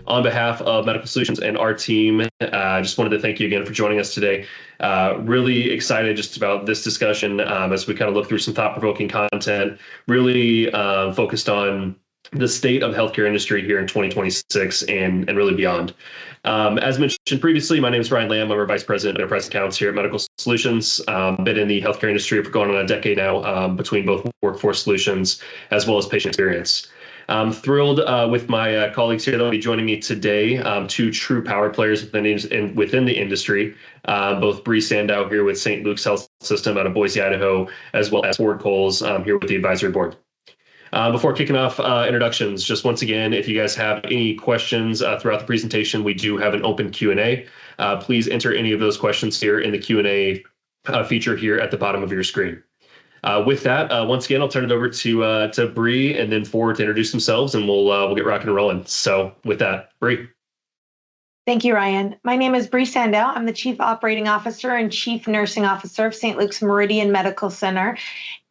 On behalf of Medical Solutions and our team, I just wanted to thank you again for joining us today. Really excited just about this discussion as we kind of look through some thought-provoking content, really focused on the state of the healthcare industry here in 2026 and really beyond. As mentioned previously, my name is Ryan Lamb. I'm our Vice President of Enterprise Accounts here at Medical Solutions. Been in the healthcare industry for going on a decade now, between both workforce solutions as well as patient experience. I'm thrilled with my colleagues here that will be joining me today, two true power players within the industry, both Bree Sandow here with St. Luke's Health System out of Boise, Idaho, as well as Ford Coles here with the advisory board. Before kicking off introductions, just once again, if you guys have any questions throughout the presentation, we do have an open Q&A. Please enter any of those questions here in the Q&A feature here at the bottom of your screen. With that, once again, I'll turn it over to Bree and then Ford to introduce themselves, and we'll get rocking and rolling. So with that, Bree. Thank you, Ryan. My name is Bree Sandow. I'm the Chief Operating Officer and Chief Nursing Officer of St. Luke's Meridian Medical Center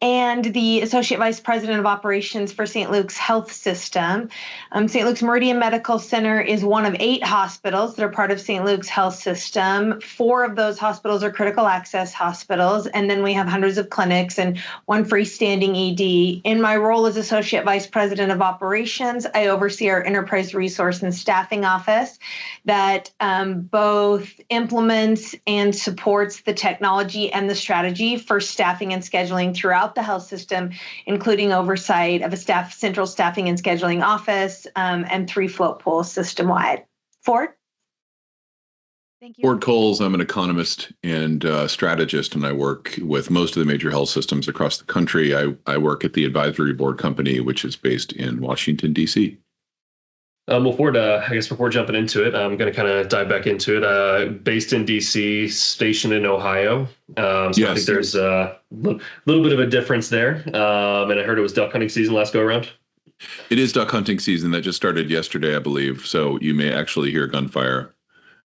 and the Associate Vice President of Operations for St. Luke's Health System. St. Luke's Meridian Medical Center is one of 8 hospitals that are part of St. Luke's Health System. 4 of those hospitals are critical access hospitals, and then we have hundreds of clinics and 1 freestanding ED. In my role as Associate Vice President of Operations, I oversee our Enterprise Resource and Staffing Office that both implements and supports the technology and the strategy for staffing and scheduling throughout the health system, including oversight of a central staffing and scheduling office and 3 float pools system-wide. Ford? Thank you. Ford Coles. I'm an economist and strategist, and I work with most of the major health systems across the country. I work at the advisory board company, which is based in Washington, D.C. Well, Ford, I guess before jumping into it, I'm going to kind of dive back into it. Based in D.C., stationed in Ohio. So yes. I think there's a little bit of a difference there. And I heard it was duck hunting season last go around. It is duck hunting season. That just started yesterday, I believe. So you may actually hear gunfire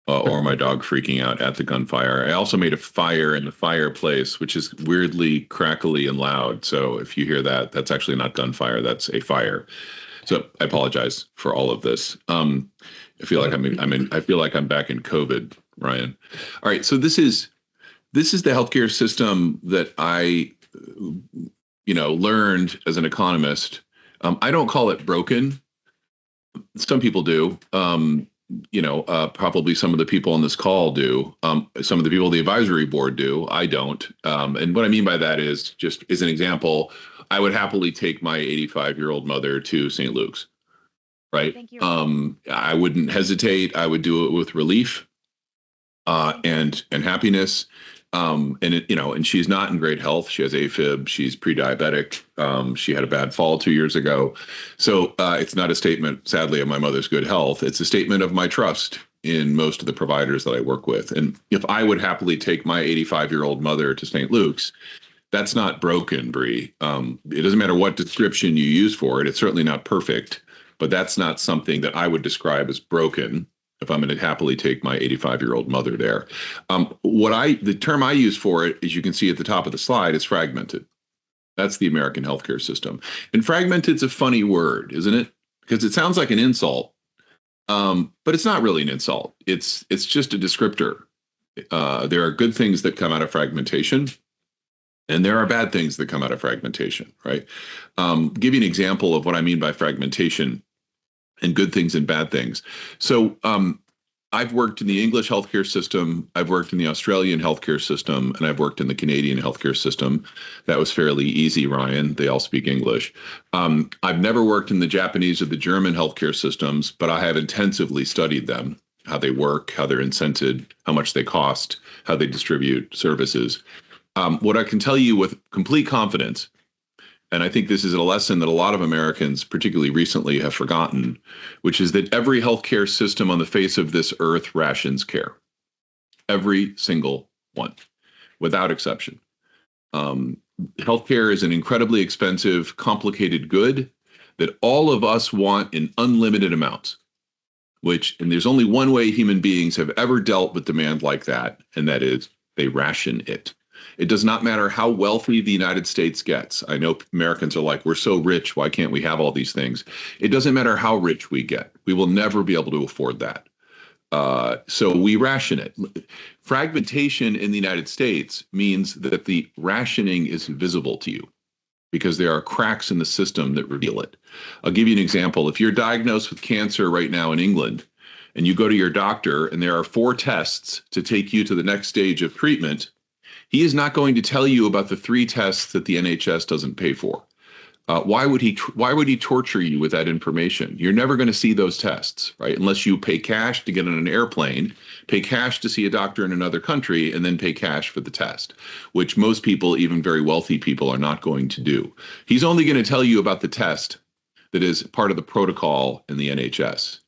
or my dog freaking out at the gunfire. I also made a fire in the fireplace, which is weirdly crackly and loud. So if you hear that, that's actually not gunfire. That's a fire. So I apologize for all of this. I feel like I feel like I'm back in COVID, Ryan. All right. So this is the healthcare system that I, learned as an economist. I don't call it broken. Some people do. Probably some of the people on this call do. Some of the people on the advisory board do. I don't. And what I mean by that is, just as an example, I would happily take my 85-year-old mother to St. Luke's, right? Thank you. I wouldn't hesitate. I would do it with relief and happiness. And she's not in great health. She has AFib. She's pre-diabetic. She had a bad fall 2 years ago. So it's not a statement, sadly, of my mother's good health. It's a statement of my trust in most of the providers that I work with. And if I would happily take my 85-year-old mother to St. Luke's, that's not broken, Bree. It doesn't matter what description you use for it. It's certainly not perfect, but that's not something that I would describe as broken if I'm going to happily take my 85-year-old mother there. The term I use for it, as you can see at the top of the slide, is fragmented. That's the American healthcare system. And fragmented's a funny word, isn't it? Because it sounds like an insult, but it's not really an insult. It's just a descriptor. There are good things that come out of fragmentation, and there are bad things that come out of fragmentation, right? Give you an example of what I mean by fragmentation and good things and bad things. So I've worked in the English healthcare system, I've worked in the Australian healthcare system, and I've worked in the Canadian healthcare system. That was fairly easy, Ryan. They all speak English. I've never worked in the Japanese or the German healthcare systems, but I have intensively studied them, how they work, how they're incented, how much they cost, how they distribute services. What I can tell you with complete confidence, and I think this is a lesson that a lot of Americans, particularly recently, have forgotten, which is that every healthcare system on the face of this earth rations care. Every single one, without exception. Healthcare is an incredibly expensive, complicated good that all of us want in unlimited amounts, and there's only one way human beings have ever dealt with demand like that, and that is they ration it. It does not matter how wealthy the United States gets. I know Americans are like, we're so rich, why can't we have all these things? It doesn't matter how rich we get. We will never be able to afford that. So we ration it. Fragmentation in the United States means that the rationing is visible to you because there are cracks in the system that reveal it. I'll give you an example. If you're diagnosed with cancer right now in England and you go to your doctor and there are 4 tests to take you to the next stage of treatment, he is not going to tell you about the 3 tests that the NHS doesn't pay for. Why would he torture you with that information? You're never going to see those tests, right? Unless you pay cash to get on an airplane, pay cash to see a doctor in another country, and then pay cash for the test, which most people, even very wealthy people, are not going to do. He's only going to tell you about the test that is part of the protocol in the NHS.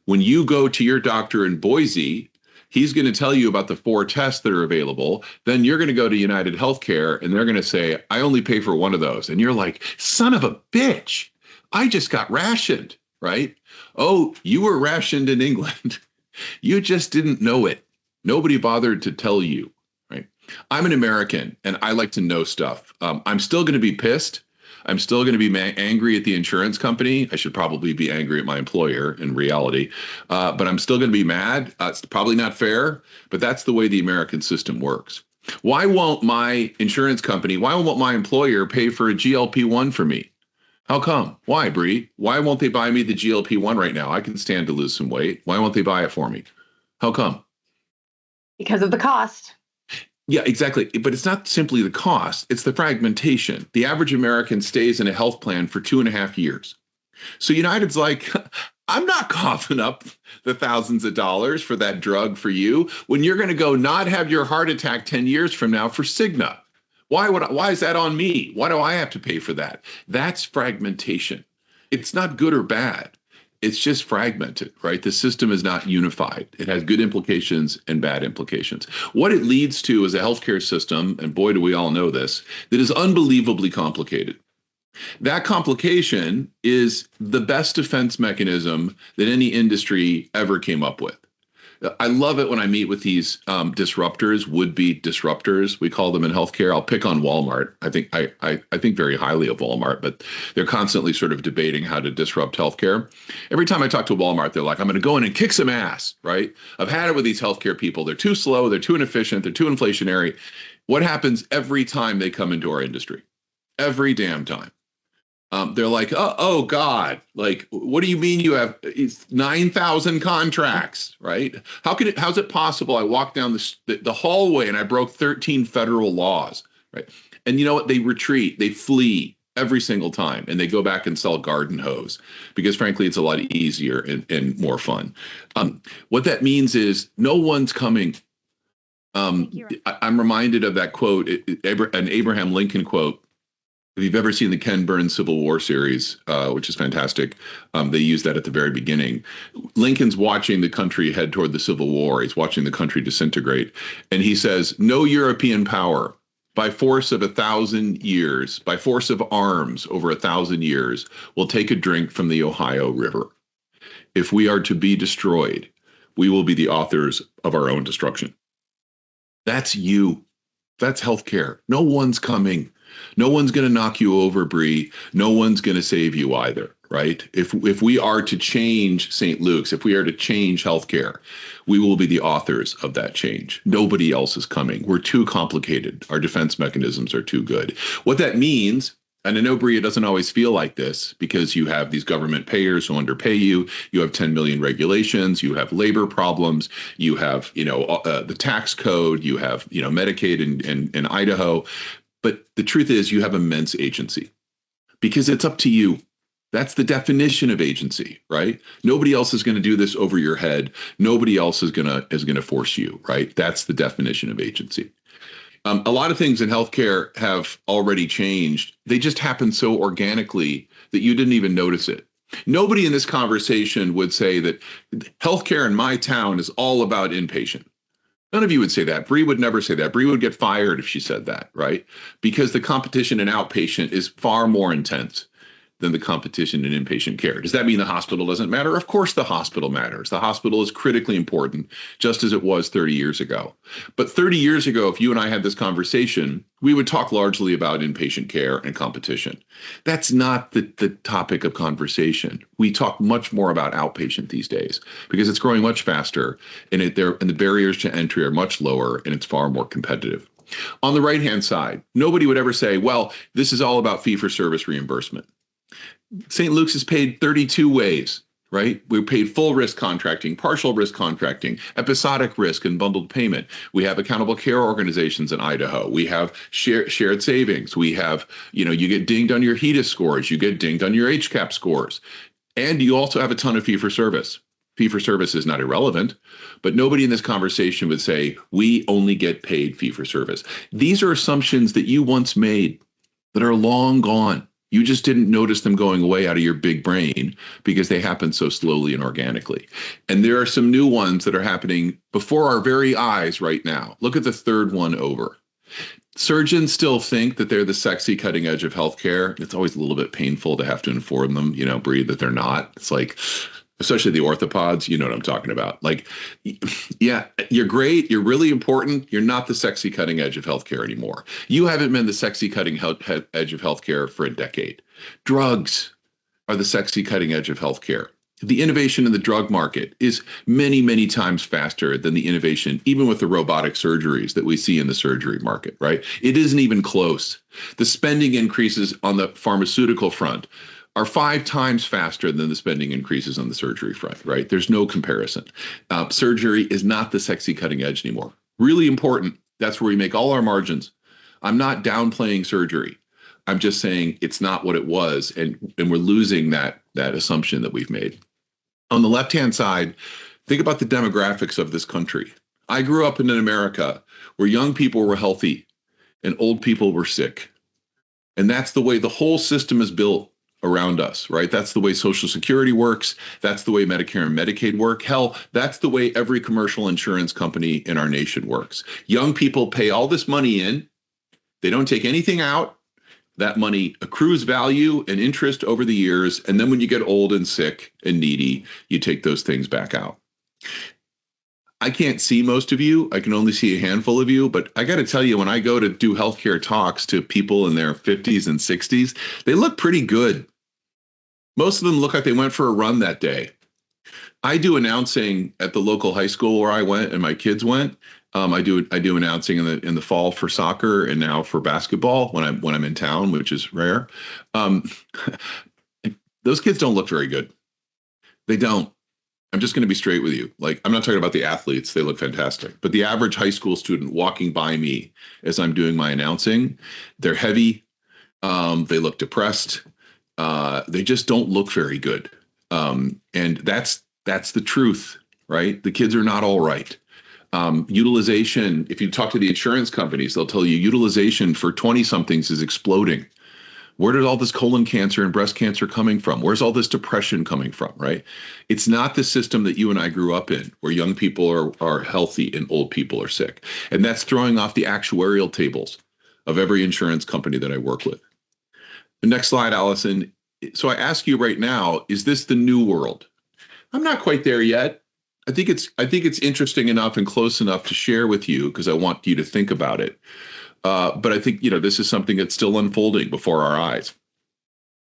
When you go to your doctor in Boise, he's going to tell you about the 4 tests that are available. Then you're going to go to United Healthcare and they're going to say, I only pay for one of those. And you're like, son of a bitch, I just got rationed, right? Oh, you were rationed in England. You just didn't know it. Nobody bothered to tell you, right? I'm an American and I like to know stuff. I'm still going to be pissed. I'm still going to be angry at the insurance company. I should probably be angry at my employer in reality, but I'm still going to be mad. It's probably not fair, but that's the way the American system works. Why won't my insurance company, why won't my employer pay for a GLP-1 for me? How come? Why, Bree? Why won't they buy me the GLP-1 right now? I can stand to lose some weight. Why won't they buy it for me? How come? Because of the cost. Yeah, exactly. But it's not simply the cost, it's the fragmentation. The average American stays in a health plan for 2.5 years. So United's like, I'm not coughing up the thousands of dollars for that drug for you when you're going to go not have your heart attack 10 years from now for Cigna. Why is that on me? Why do I have to pay for that? That's fragmentation. It's not good or bad. It's just fragmented, right? The system is not unified. It has good implications and bad implications. What it leads to is a healthcare system, and boy, do we all know this, that is unbelievably complicated. That complication is the best defense mechanism that any industry ever came up with. I love it when I meet with these disruptors, would-be disruptors. We call them in healthcare. I'll pick on Walmart. I think very highly of Walmart, but they're constantly sort of debating how to disrupt healthcare. Every time I talk to Walmart, they're like, I'm going to go in and kick some ass, right? I've had it with these healthcare people. They're too slow. They're too inefficient. They're too inflationary. What happens every time they come into our industry? Every damn time. They're like, oh God, like, what do you mean you have 9,000 contracts, right? How's it possible I walked down the hallway and I broke 13 federal laws, right? And you know what? They retreat, they flee every single time, and they go back and sell garden hose because frankly, it's a lot easier and more fun. What that means is no one's coming. I'm reminded of that quote, an Abraham Lincoln quote. If you've ever seen the Ken Burns Civil War series, which is fantastic, they use that at the very beginning. Lincoln's watching the country head toward the Civil War. He's watching the country disintegrate. And he says, no European power, by force of 1,000 years, by force of arms over 1,000 years, will take a drink from the Ohio River. If we are to be destroyed, we will be the authors of our own destruction. That's you. That's healthcare. No one's coming. No one's going to knock you over, Bree. No one's going to save you either, right? If we are to change St. Luke's, if we are to change healthcare, we will be the authors of that change. Nobody else is coming. We're too complicated. Our defense mechanisms are too good. What that means, and I know, Bree, it doesn't always feel like this because you have these government payers who underpay you. You have 10 million regulations. You have labor problems. You have, the tax code. You have, Medicaid in Idaho. But the truth is you have immense agency because it's up to you. That's the definition of agency, right? Nobody else is going to do this over your head. Nobody else is going to force you, right? That's the definition of agency. A lot of things in healthcare have already changed. They just happen so organically that you didn't even notice it. Nobody in this conversation would say that healthcare in my town is all about inpatient. None of you would say that. Bree would never say that. Bree would get fired if she said that, right? Because the competition in outpatient is far more intense. than the competition in inpatient care. Does that mean the hospital doesn't matter? Of course, the hospital matters. The hospital is critically important, just as it was 30 years ago. But 30 years ago, if you and I had this conversation, we would talk largely about inpatient care and competition. That's not the topic of conversation. We talk much more about outpatient these days because it's growing much faster, and the barriers to entry are much lower, and it's far more competitive. On the right-hand side, nobody would ever say, well, this is all about fee-for-service reimbursement. St. Luke's is paid 32 ways, right? We're paid full risk contracting, partial risk contracting, episodic risk, and bundled payment. We have accountable care organizations in Idaho. We have shared savings. We have, you get dinged on your HEDIS scores. You get dinged on your HCAP scores. And you also have a ton of fee-for-service. Fee-for-service is not irrelevant, but nobody in this conversation would say, we only get paid fee-for-service. These are assumptions that you once made that are long gone. You just didn't notice them going away out of your big brain because they happen so slowly and organically. And there are some new ones that are happening before our very eyes right now. Look at the third one over. Surgeons still think that they're the sexy cutting edge of healthcare. It's always a little bit painful to have to inform them, Bree, that they're not. It's like, especially the orthopods, you know what I'm talking about. Like, yeah, you're great. You're really important. You're not the sexy cutting edge of healthcare anymore. You haven't been the sexy cutting edge of healthcare for a decade. Drugs are the sexy cutting edge of healthcare. The innovation in the drug market is many, many times faster than the innovation, even with the robotic surgeries that we see in the surgery market, right? It isn't even close. The spending increases on the pharmaceutical front are 5 times faster than the spending increases on the surgery front, right? There's no comparison. Surgery is not the sexy cutting edge anymore. Really important. That's where we make all our margins. I'm not downplaying surgery. I'm just saying it's not what it was, and we're losing that assumption that we've made. On the left-hand side, think about the demographics of this country. I grew up in America where young people were healthy and old people were sick. And that's the way the whole system is built around us, right? That's the way Social Security works. That's the way Medicare and Medicaid work. Hell, that's the way every commercial insurance company in our nation works. Young people pay all this money in. They don't take anything out. That money accrues value and interest over the years. And then when you get old and sick and needy, you take those things back out. I can't see most of you. I can only see a handful of you. But I got to tell you, when I go to do healthcare talks to people in their 50s and 60s, they look pretty good. Most of them look like they went for a run that day. I do announcing at the local high school where I went and my kids went. I do announcing in the fall for soccer and now for basketball when I'm in town, which is rare. Those kids don't look very good. They don't. I'm just going to be straight with you. Like, I'm not talking about the athletes. They look fantastic. But the average high school student walking by me as I'm doing my announcing, they're heavy. They look depressed. They just don't look very good. And that's the truth, right? The kids are not all right. Utilization, if you talk to the insurance companies, they'll tell you utilization for 20-somethings is exploding. Where did all this colon cancer and breast cancer coming from? Where's all this depression coming from, right? It's not the system that you and I grew up in, where young people are healthy and old people are sick. And that's throwing off the actuarial tables of every insurance company that I work with. The next slide, Allison. So I ask you right now, is this the new world? I'm not quite there yet. I think it's interesting enough and close enough to share with you because I want you to think about it. But I think, this is something that's still unfolding before our eyes.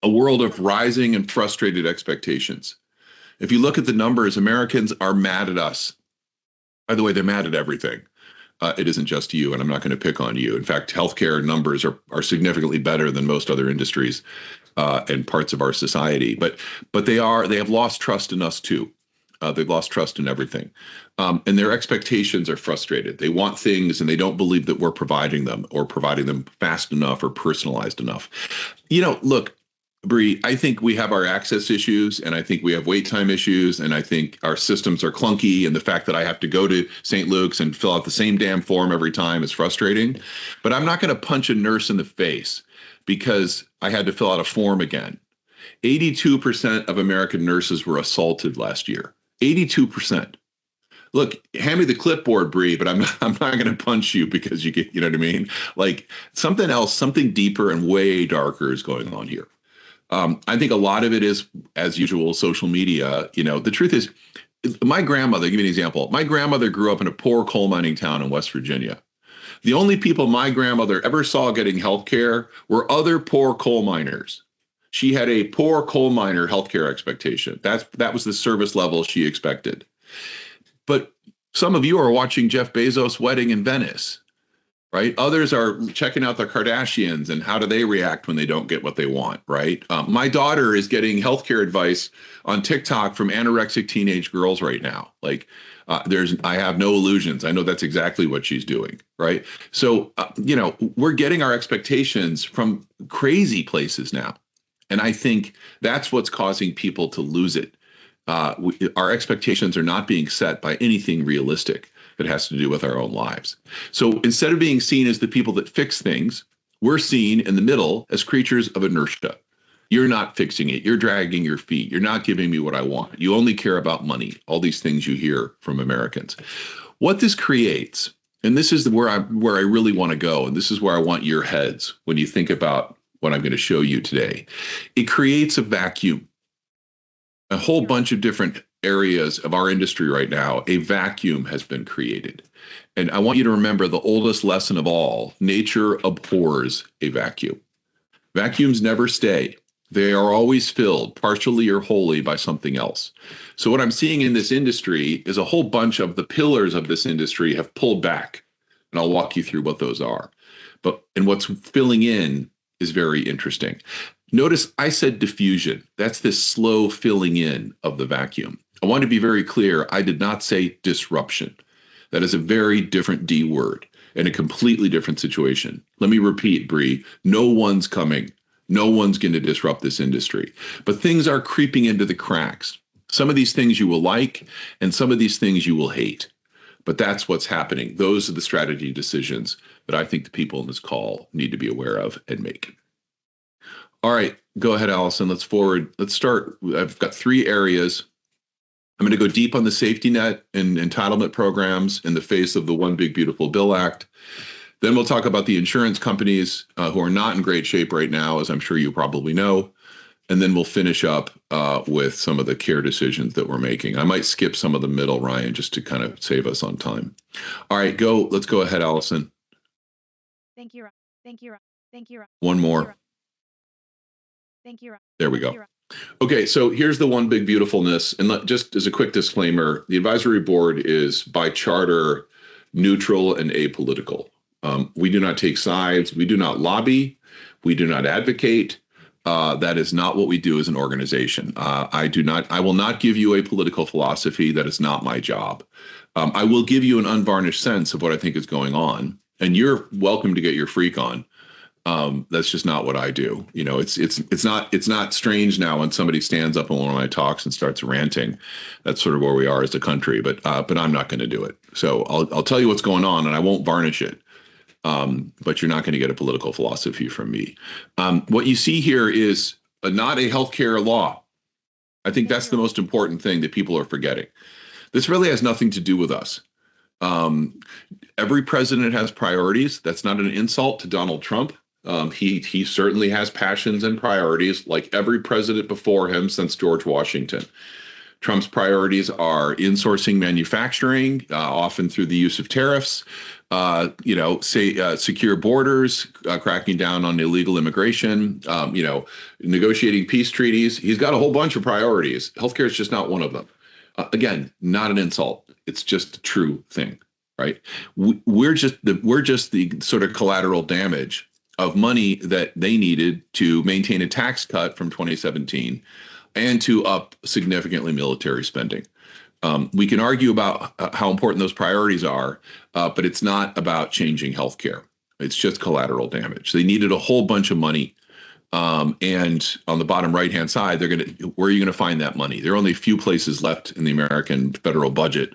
A world of rising and frustrated expectations. If you look at the numbers, Americans are mad at us. By the way, they're mad at everything. It isn't just you, and I'm not going to pick on you. In fact, healthcare numbers are significantly better than most other industries and parts of our society. But they have lost trust in us too. They've lost trust in everything. And their expectations are frustrated. They want things and they don't believe that we're providing them or providing them fast enough or personalized enough. Look, Bree, I think we have our access issues and I think we have wait time issues and I think our systems are clunky and the fact that I have to go to St. Luke's and fill out the same damn form every time is frustrating. But I'm not going to punch a nurse in the face because I had to fill out a form again. 82% of American nurses were assaulted last year. 82%. Look, hand me the clipboard, Bree, but I'm not going to punch you because you know what I mean? Like something else, something deeper and way darker is going on here. I think a lot of it is, as usual, social media. The truth is, my grandmother, give me an example. My grandmother grew up in a poor coal mining town in West Virginia. The only people my grandmother ever saw getting health care were other poor coal miners. She had a poor coal miner healthcare expectation. That was the service level she expected. But some of you are watching Jeff Bezos' wedding in Venice, right? Others are checking out the Kardashians and how do they react when they don't get what they want, right? My daughter is getting healthcare advice on TikTok from anorexic teenage girls right now. I have no illusions. I know that's exactly what she's doing, right? So, we're getting our expectations from crazy places now. And I think that's what's causing people to lose it. Our expectations are not being set by anything realistic that has to do with our own lives. So instead of being seen as the people that fix things, we're seen in the middle as creatures of inertia. You're not fixing it. You're dragging your feet. You're not giving me what I want. You only care about money. All these things you hear from Americans. What this creates, and this is where I really want to go, and this is where I want your heads when you think about what I'm going to show you today. It creates a vacuum. A whole bunch of different areas of our industry right now, a vacuum has been created. And I want you to remember the oldest lesson of all: nature abhors a vacuum. Vacuums never stay. They are always filled, partially or wholly, by something else. So what I'm seeing in this industry is a whole bunch of the pillars of this industry have pulled back. And I'll walk you through what those are. And what's filling in is very interesting. Notice I said diffusion. That's this slow filling in of the vacuum. I want to be very clear. I did not say disruption. That is a very different D word and a completely different situation. Let me repeat, Bree. No one's coming. No one's going to disrupt this industry. But things are creeping into the cracks. Some of these things you will like, and some of these things you will hate. But that's what's happening. Those are the strategy decisions that I think the people in this call need to be aware of and make. All right, go ahead, Allison. Let's forward. Let's start. I've got 3 areas. I'm going to go deep on the safety net and entitlement programs in the face of the One Big Beautiful Bill Act. Then we'll talk about the insurance companies who are not in great shape right now, as I'm sure you probably know. And then we'll finish up with some of the care decisions that we're making. I might skip some of the middle, Ryan, just to kind of save us on time. All right, let's go ahead, Allison. Thank you, Ryan. Thank you, Ryan. Thank you, Ryan. One more. Thank you, Ryan. There we go. Okay, so here's the One Big Beautifulness. And just as a quick disclaimer, the advisory board is by charter neutral and apolitical. We do not take sides. We do not lobby. We do not advocate. That is not what we do as an organization. I will not give you a political philosophy. That is not my job. I will give you an unvarnished sense of what I think is going on, and you're welcome to get your freak on. That's just not what I do. It's not strange now when somebody stands up in one of my talks and starts ranting. That's sort of where we are as a country, but I'm not going to do it. So I'll tell you what's going on, and I won't varnish it. But you're not going to get a political philosophy from me. What you see here is not a healthcare law. I think that's the most important thing that people are forgetting. This really has nothing to do with us. Every president has priorities. That's not an insult to Donald Trump. He certainly has passions and priorities, like every president before him since George Washington. Trump's priorities are insourcing manufacturing, often through the use of tariffs, secure borders, cracking down on illegal immigration, negotiating peace treaties. He's got a whole bunch of priorities. Healthcare is just not one of them. Again, not an insult. It's just a true thing, right? We're just the sort of collateral damage of money that they needed to maintain a tax cut from 2017 and to up significantly military spending. We can argue about how important those priorities are, but it's not about changing healthcare. It's just collateral damage. They needed a whole bunch of money. And on the bottom right-hand side, where are you going to find that money? There are only a few places left in the American federal budget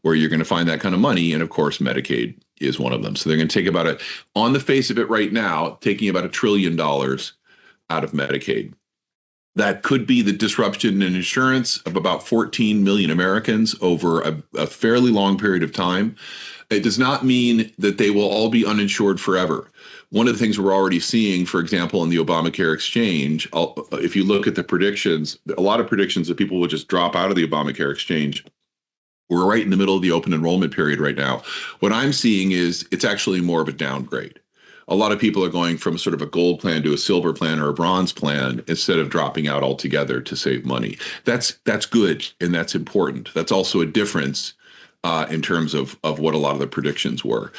where you're going to find that kind of money. And of course, Medicaid is one of them. So they're going to take on the face of it right now, taking about $1 trillion out of Medicaid. That could be the disruption in insurance of about 14 million Americans over a fairly long period of time. It does not mean that they will all be uninsured forever. One of the things we're already seeing, for example, in the Obamacare exchange, if you look at the predictions, a lot of predictions that people will just drop out of the Obamacare exchange. We're right in the middle of the open enrollment period right now. What I'm seeing is it's actually more of a downgrade. A lot of people are going from sort of a gold plan to a silver plan or a bronze plan instead of dropping out altogether to save money. That's good, and that's important. That's also a difference in terms of what a lot of the predictions were.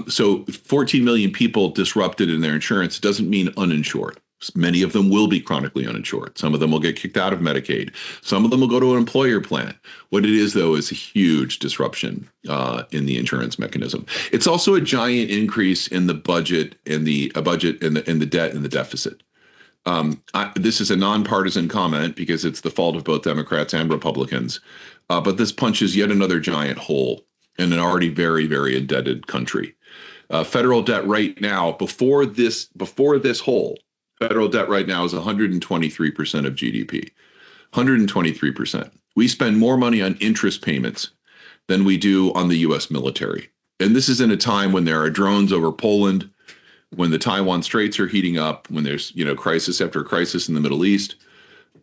So 14 million people disrupted in their insurance doesn't mean uninsured. Many of them will be chronically uninsured. Some of them will get kicked out of Medicaid. Some of them will go to an employer plan. What it is, though, is a huge disruption in the insurance mechanism. It's also a giant increase in the budget and the debt and the deficit. This is a nonpartisan comment because it's the fault of both Democrats and Republicans. But this punches yet another giant hole in an already very, very indebted country. Federal debt right now, before this hole, federal debt right now is 123% of GDP. 123%. We spend more money on interest payments than we do on the U.S. military. And this is in a time when there are drones over Poland, when the Taiwan Straits are heating up, when there's crisis after crisis in the Middle East,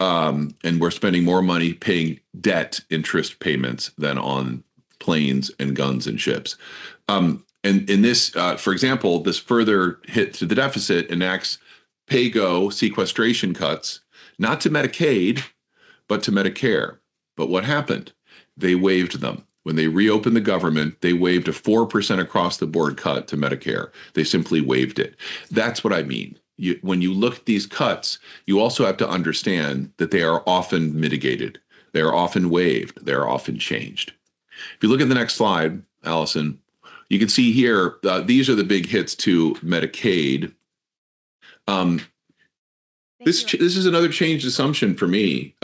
and we're spending more money paying debt interest payments than on planes and guns and ships. And in this, for example, this further hit to the deficit enacts pay-go sequestration cuts, not to Medicaid, but to Medicare. But what happened? They waived them. When they reopened the government, they waived a 4% across-the-board cut to Medicare. They simply waived it. That's what I mean. When you look at these cuts, you also have to understand that they are often mitigated. They are often waived. They are often changed. If you look at the next slide, Allison, you can see here, these are the big hits to Medicaid. This is another changed assumption for me,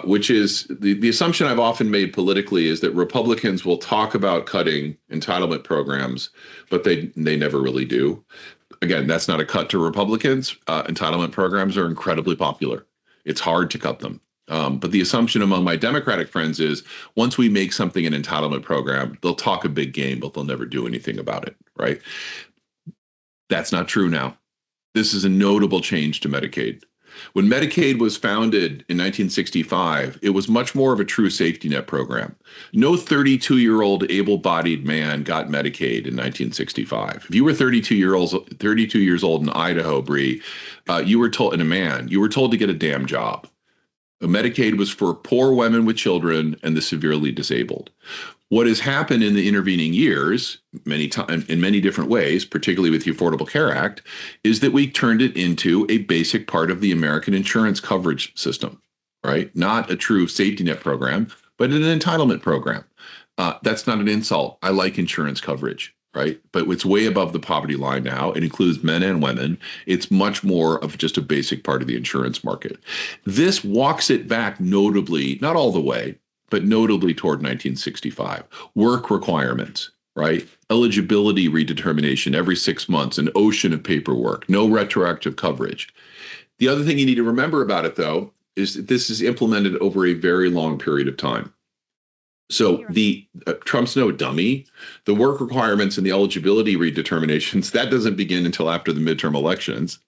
which is the assumption I've often made politically is that Republicans will talk about cutting entitlement programs, but they never really do. Again, that's not a cut to Republicans. Entitlement programs are incredibly popular. It's hard to cut them. But the assumption among my Democratic friends is once we make something an entitlement program, they'll talk a big game, but they'll never do anything about it, right? That's not true now. This is a notable change to Medicaid. When Medicaid was founded in 1965, it was much more of a true safety net program. No 32-year-old able-bodied man got Medicaid in 1965. If you were 32 years old in Idaho, Bree, you were told to get a damn job. Medicaid was for poor women with children and the severely disabled. What has happened in the intervening years, in many different ways, particularly with the Affordable Care Act, is that we turned it into a basic part of the American insurance coverage system, right? Not a true safety net program, but an entitlement program. That's not an insult. I like insurance coverage, right? But it's way above the poverty line now. It includes men and women. It's much more of just a basic part of the insurance market. This walks it back notably, not all the way, but notably toward 1965. Work requirements, right? Eligibility redetermination every 6 months, an ocean of paperwork, no retroactive coverage. The other thing you need to remember about it, though, is that this is implemented over a very long period of time. So the Trump's no dummy. The work requirements and the eligibility redeterminations, that doesn't begin until after the midterm elections.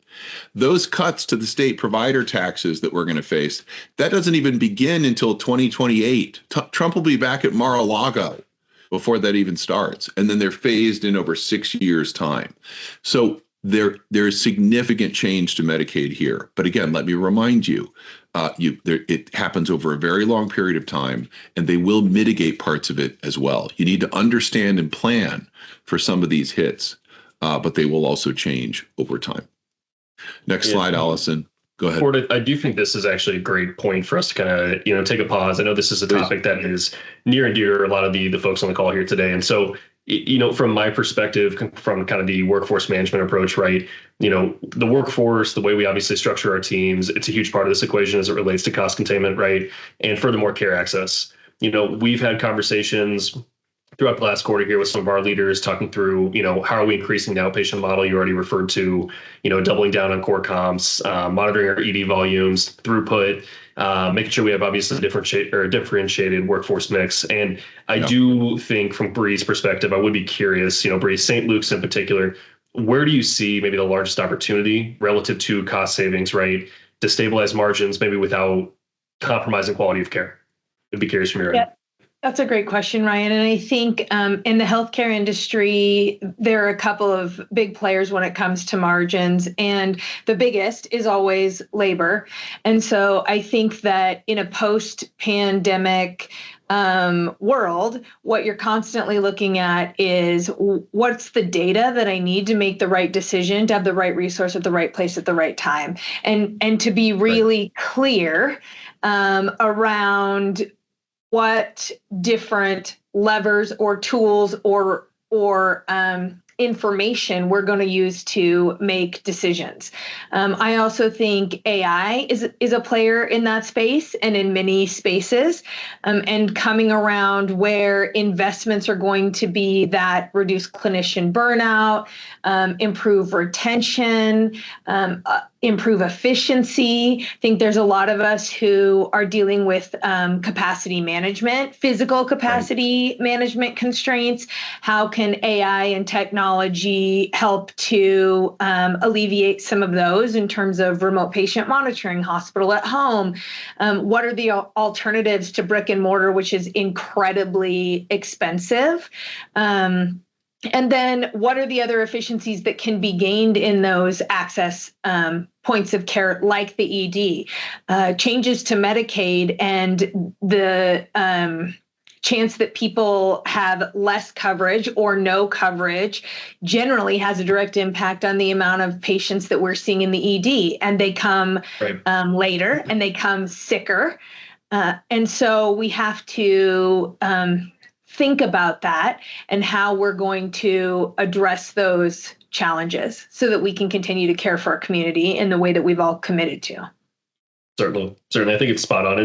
Those cuts to the state provider taxes that we're going to face, that doesn't even begin until 2028. Trump will be back at Mar-a-Lago before that even starts. And then they're phased in over 6 years' time. So there's significant change to Medicaid here. But again, let me remind you, it happens over a very long period of time, and they will mitigate parts of it as well. You need to understand and plan for some of these hits, but they will also change over time. Next slide, Allison. Go ahead. Ford, I do think this is actually a great point for us to kind of, take a pause. I know this is a topic that is near and dear to a lot of the folks on the call here today. And so, from my perspective, from kind of the workforce management approach, right, the workforce, the way we obviously structure our teams, it's a huge part of this equation as it relates to cost containment, right? And furthermore, care access. We've had conversations throughout the last quarter here with some of our leaders talking through, how are we increasing the outpatient model? You already referred to, doubling down on core comps, monitoring our ED volumes, throughput, making sure we have obviously differentiated workforce mix. And I do think from Bree's perspective, I would be curious, Bree, St. Luke's in particular, where do you see maybe the largest opportunity relative to cost savings, right, to stabilize margins, maybe without compromising quality of care? I'd be curious from your end. That's a great question, Ryan. And I think in the healthcare industry, there are a couple of big players when it comes to margins. And the biggest is always labor. And so I think that in a post-pandemic world, what you're constantly looking at is what's the data that I need to make the right decision, to have the right resource at the right place at the right time. And to be really clear around what different levers or tools or information we're going to use to make decisions. I also think AI is a player in that space and in many spaces, and coming around where investments are going to be that reduce clinician burnout, improve retention, improve efficiency. I think there's a lot of us who are dealing with capacity management, physical capacity management constraints. How can AI and technology help to alleviate some of those in terms of remote patient monitoring, hospital at home? What are the alternatives to brick and mortar, which is incredibly expensive? And then what are the other efficiencies that can be gained in those access points of care, like the ED? Changes to Medicaid and the chance that people have less coverage or no coverage generally has a direct impact on the amount of patients that we're seeing in the ED. And they come later and they come sicker. And so we have to think about that and how we're going to address those challenges so that we can continue to care for our community in the way that we've all committed to. Certainly. I think it's spot on.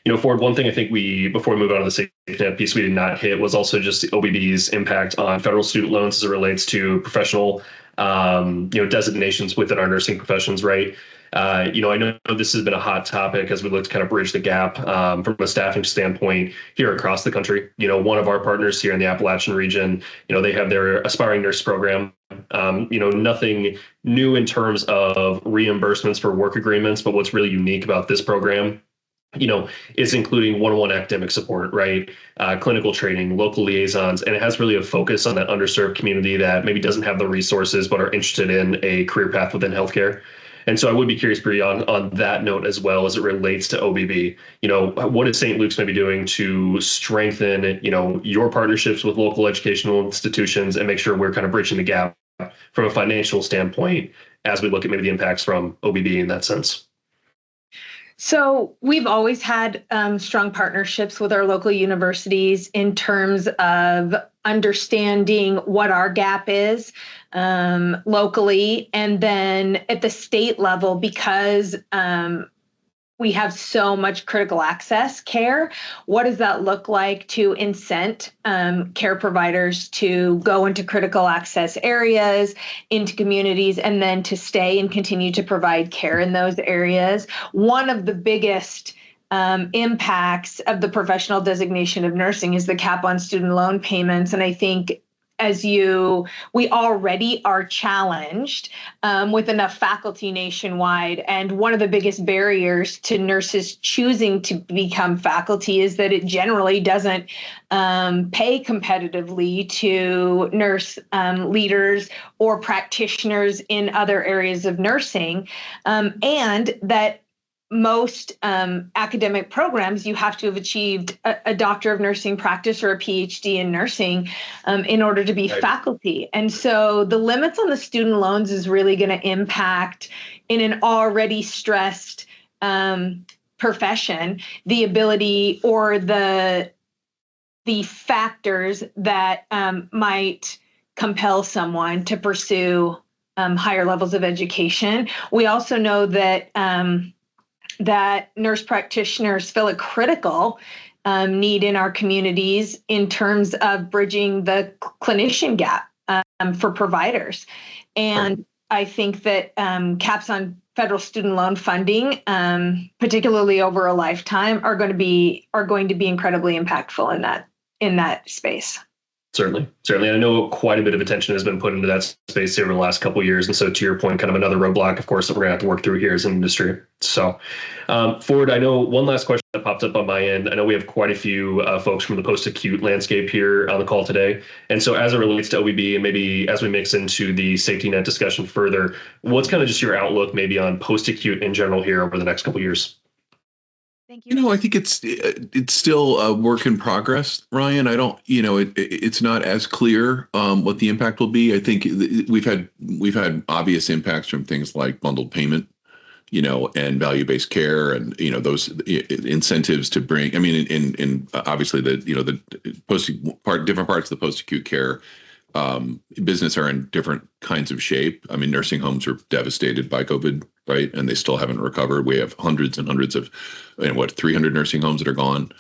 And, Ford, one thing I think before we move on to the safety net piece we did not hit was also just the OBBB's impact on federal student loans as it relates to professional, designations within our nursing professions, right? I know this has been a hot topic as we look to kind of bridge the gap from a staffing standpoint here across the country. One of our partners here in the Appalachian region, they have their aspiring nurse program. Nothing new in terms of reimbursements for work agreements, but what's really unique about this program, is including one-on-one academic support, right? Clinical training, local liaisons, and it has really a focus on that underserved community that maybe doesn't have the resources but are interested in a career path within healthcare. And so I would be curious, Bree, on that note as well as it relates to OBB. What is St. Luke's maybe doing to strengthen, your partnerships with local educational institutions and make sure we're kind of bridging the gap from a financial standpoint as we look at maybe the impacts from OBB in that sense? So we've always had strong partnerships with our local universities in terms of understanding what our gap is locally, and then at the state level, because we have so much critical access care. What does that look like to incent care providers to go into critical access areas, into communities, and then to stay and continue to provide care in those areas? One of the biggest impacts of the professional designation of nursing is the cap on student loan payments. And I think we already are challenged with enough faculty nationwide. And one of the biggest barriers to nurses choosing to become faculty is that it generally doesn't pay competitively to nurse leaders or practitioners in other areas of nursing, and that most academic programs, you have to have achieved a doctor of nursing practice or a PhD in nursing in order to be faculty. And so the limits on the student loans is really going to impact, in an already stressed profession, the ability or the factors that might compel someone to pursue higher levels of education. We also know that nurse practitioners feel it critical need in our communities in terms of bridging the clinician gap for providers. And I think that caps on federal student loan funding, particularly over a lifetime, are going to be incredibly impactful in that space. Certainly. I know quite a bit of attention has been put into that space over the last couple of years. And so to your point, kind of another roadblock, of course, that we're going to have to work through here as an industry. So Ford, I know one last question that popped up on my end. I know we have quite a few folks from the post-acute landscape here on the call today. And so as it relates to OBB, and maybe as we mix into the safety net discussion further, what's kind of just your outlook maybe on post-acute in general here over the next couple of years? Thank you. I think it's still a work in progress, Ryan. I don't, it's not as clear what the impact will be. I think we've had obvious impacts from things like bundled payment, and value-based care, and those incentives to bring. I mean, in obviously the different parts of the post-acute care business are in different kinds of shape. I mean, nursing homes are devastated by COVID, right? And they still haven't recovered. We have hundreds and hundreds of, 300 nursing homes that are gone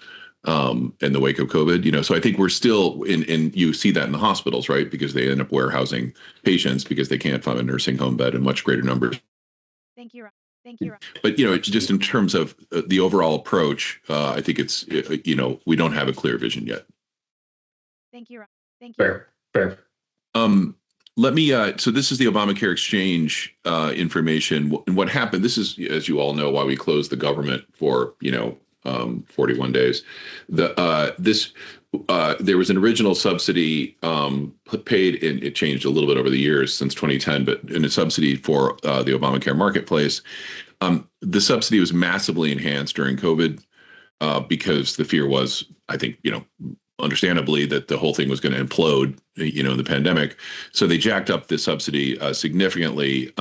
in the wake of COVID. So I think we're still and you see that in the hospitals, right? Because they end up warehousing patients because they can't find a nursing home bed in much greater numbers. Thank you. But, just in terms of the overall approach, I think it's, we don't have a clear vision yet. Thank you. Fair. Let me, so this is the Obamacare exchange information. And what happened, this is, as you all know, why we closed the government for, 41 days. There was an original subsidy paid, and it changed a little bit over the years since 2010, but in a subsidy for the Obamacare marketplace. The subsidy was massively enhanced during COVID because the fear was, I think, understandably, that the whole thing was going to implode, in the pandemic. So they jacked up the subsidy significantly.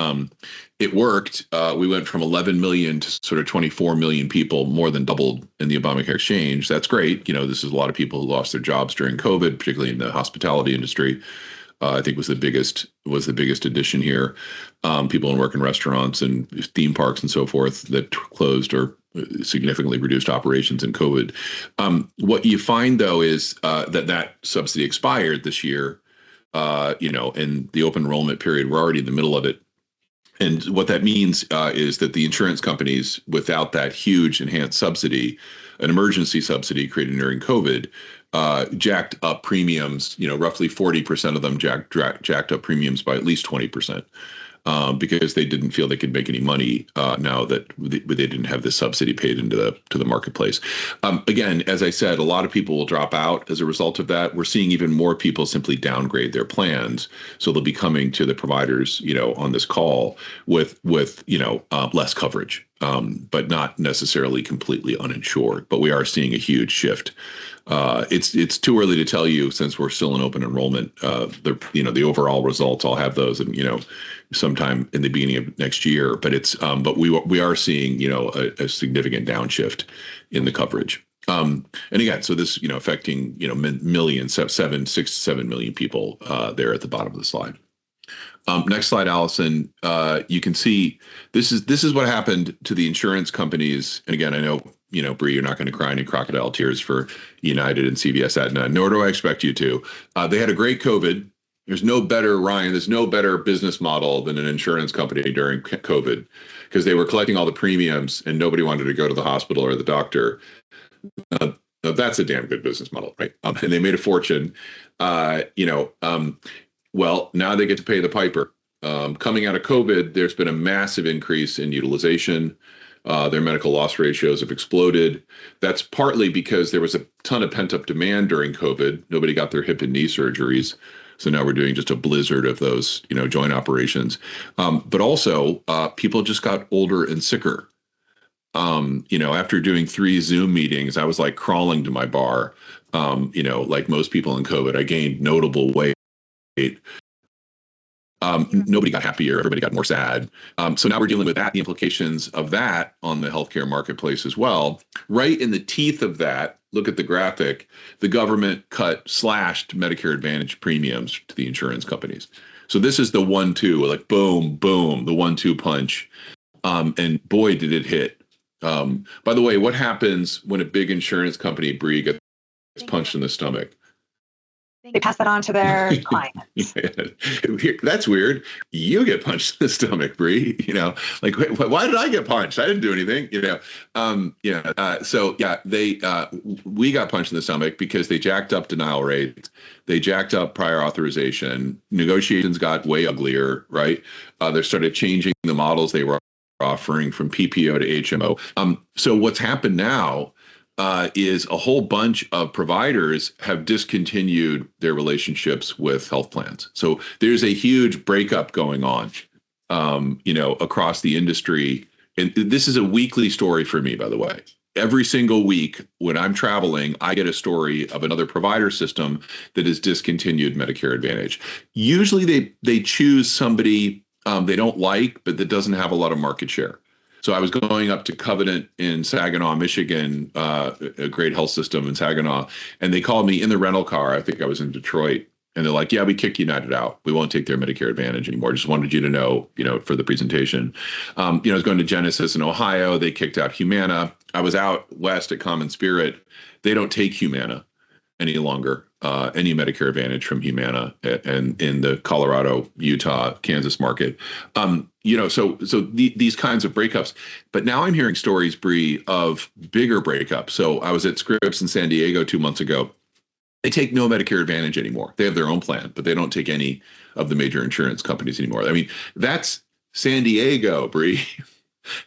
It worked. We went from 11 million to sort of 24 million people, more than doubled in the Obamacare exchange. That's great. This is a lot of people who lost their jobs during COVID, particularly in the hospitality industry. I think was the biggest addition here. People who work in restaurants and theme parks and so forth that closed or significantly reduced operations in COVID. What you find, though, is that subsidy expired this year, and the open enrollment period, we're already in the middle of it. And what that means is that the insurance companies, without that huge enhanced subsidy, an emergency subsidy created during COVID, jacked up premiums. Roughly 40% of them jacked up premiums by at least 20%. Because they didn't feel they could make any money now that they didn't have this subsidy paid into the marketplace. Again, as I said, a lot of people will drop out as a result of that. We're seeing even more people simply downgrade their plans, so they'll be coming to the providers, on this call with less coverage, but not necessarily completely uninsured. But we are seeing a huge shift. It's too early to tell you, since we're still in open enrollment. The overall results, I'll have those, and sometime in the beginning of next year. But but we are seeing a significant downshift in the coverage. And again, so this affecting millions, 6 to 7 million people there at the bottom of the slide. Next slide, Allison. You can see this is what happened to the insurance companies. And again, I know, Bree, you're not going to cry any crocodile tears for United and CVS Aetna, nor do I expect you to. They had a great COVID. There's no better business model than an insurance company during COVID, because they were collecting all the premiums and nobody wanted to go to the hospital or the doctor. Now that's a damn good business model, right? And they made a fortune. Well, now they get to pay the piper. Coming out of COVID, there's been a massive increase in utilization. Their medical loss ratios have exploded. That's partly because there was a ton of pent-up demand during COVID. Nobody got their hip and knee surgeries. So now we're doing just a blizzard of those, joint operations. But also, people just got older and sicker. After doing 3 Zoom meetings, I was like crawling to my bar. Like most people in COVID, I gained notable weight. Nobody got happier. Everybody got more sad. So now we're dealing with that, the implications of that on the healthcare marketplace as well. Right in the teeth of that, look at the graphic, the government slashed Medicare Advantage premiums to the insurance companies. So this is the 1-2, like boom, boom, the 1-2 punch. And boy, did it hit By the way, what happens when a big insurance company, Bree, gets punched in the stomach? They pass that on to their clients. Yeah. That's weird. You get punched in the stomach, Bree. Like, why did I get punched? I didn't do anything. We got punched in the stomach because they jacked up denial rates. They jacked up prior authorization. Negotiations got way uglier, right? They started changing the models they were offering from PPO to HMO. So what's happened now is a whole bunch of providers have discontinued their relationships with health plans. So there's a huge breakup going on, across the industry. And this is a weekly story for me, by the way. Every single week when I'm traveling, I get a story of another provider system that has discontinued Medicare Advantage. Usually they choose somebody they don't like, but that doesn't have a lot of market share. So I was going up to Covenant in Saginaw, Michigan, a great health system in Saginaw, and they called me in the rental car. I think I was in Detroit, and they're like, "Yeah, we kicked United out. We won't take their Medicare Advantage anymore. Just wanted you to know, for the presentation." I was going to Genesis in Ohio. They kicked out Humana. I was out west at Common Spirit. They don't take Humana any longer, any Medicare Advantage from Humana, and in the Colorado, Utah, Kansas market. So these kinds of breakups. But now I'm hearing stories, Bree, of bigger breakups. So I was at Scripps in San Diego 2 months ago. They take no Medicare Advantage anymore. They have their own plan, but they don't take any of the major insurance companies anymore. I mean, that's San Diego, Bree.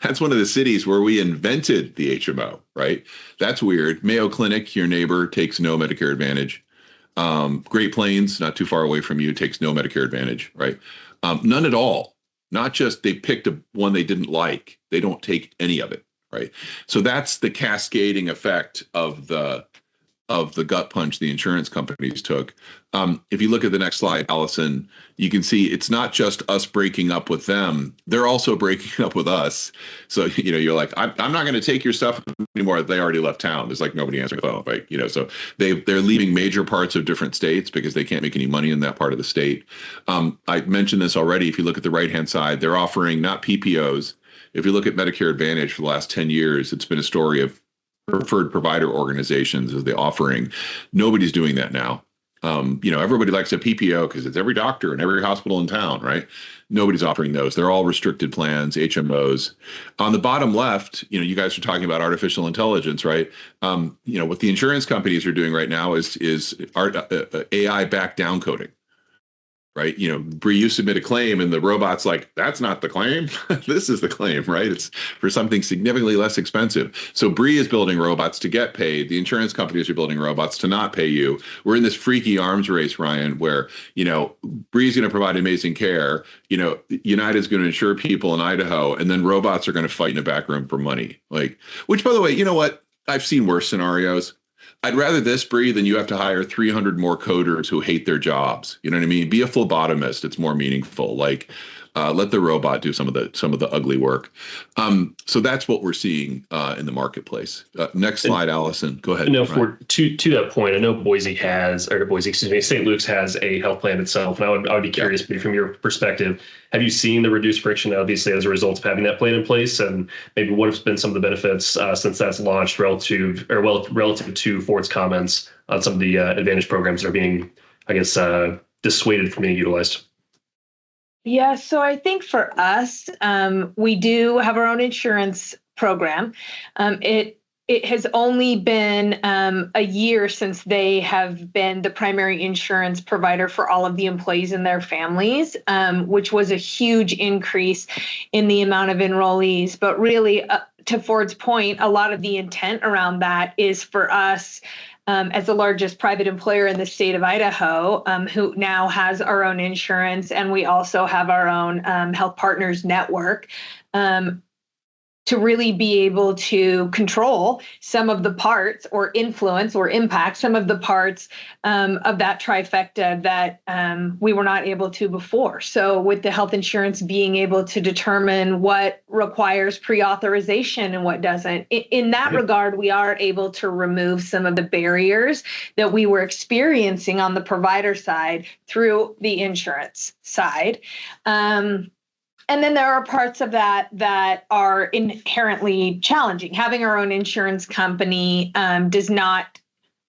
That's one of the cities where we invented the HMO, right? That's weird. Mayo Clinic, your neighbor, takes no Medicare Advantage. Great Plains, not too far away from you, takes no Medicare Advantage, right? None at all. Not just they picked one they didn't like. They don't take any of it, right? So that's the cascading effect of the gut punch the insurance companies took. If you look at the next slide, Allison, you can see it's not just us breaking up with them. They're also breaking up with us. So, you're like, I'm not going to take your stuff anymore. They already left town. There's like nobody answering the phone, right? So they're leaving major parts of different states because they can't make any money in that part of the state. I mentioned this already. If you look at the right-hand side, they're offering not PPOs. If you look at Medicare Advantage for the last 10 years, it's been a story of preferred provider organizations as the offering. Nobody's doing that now. Everybody likes a PPO because it's every doctor and every hospital in town, right? Nobody's offering those. They're all restricted plans, HMOs. On the bottom left, you guys are talking about artificial intelligence, right? What the insurance companies are doing right now is AI-backed downcoding. Right. Bree, you submit a claim and the robot's like, that's not the claim. This is the claim, right? It's for something significantly less expensive. So Bree is building robots to get paid. The insurance companies are building robots to not pay you. We're in this freaky arms race, Ryan, where, Bree's going to provide amazing care. United's going to insure people in Idaho, and then robots are going to fight in a back room for money. Which, by the way, you know what? I've seen worse scenarios. I'd rather this, Bree, than you have to hire 300 more coders who hate their jobs. You know what I mean? Be a phlebotomist. It's more meaningful. Let the robot do some of the ugly work. So that's what we're seeing in the marketplace. Next slide, Allison. Go ahead. To that point, I know St. Luke's has a health plan itself, and I would be curious, from your perspective, have you seen the reduced friction, obviously, as a result of having that plan in place, and maybe what have been some of the benefits since that's launched relative to Ford's comments on some of the Advantage programs that are being, dissuaded from being utilized? Yeah, so I think for us, we do have our own insurance program. It has only been a year since they have been the primary insurance provider for all of the employees and their families, which was a huge increase in the amount of enrollees. But really, to Ford's point, a lot of the intent around that is for us, as the largest private employer in the state of Idaho, who now has our own insurance, and we also have our own health partners network, to really be able to control some of the parts or influence or impact some of the parts of that trifecta that we were not able to before. So with the health insurance being able to determine what requires pre-authorization and what doesn't, in that regard, we are able to remove some of the barriers that we were experiencing on the provider side through the insurance side. And then there are parts of that that are inherently challenging. Having our own insurance company does not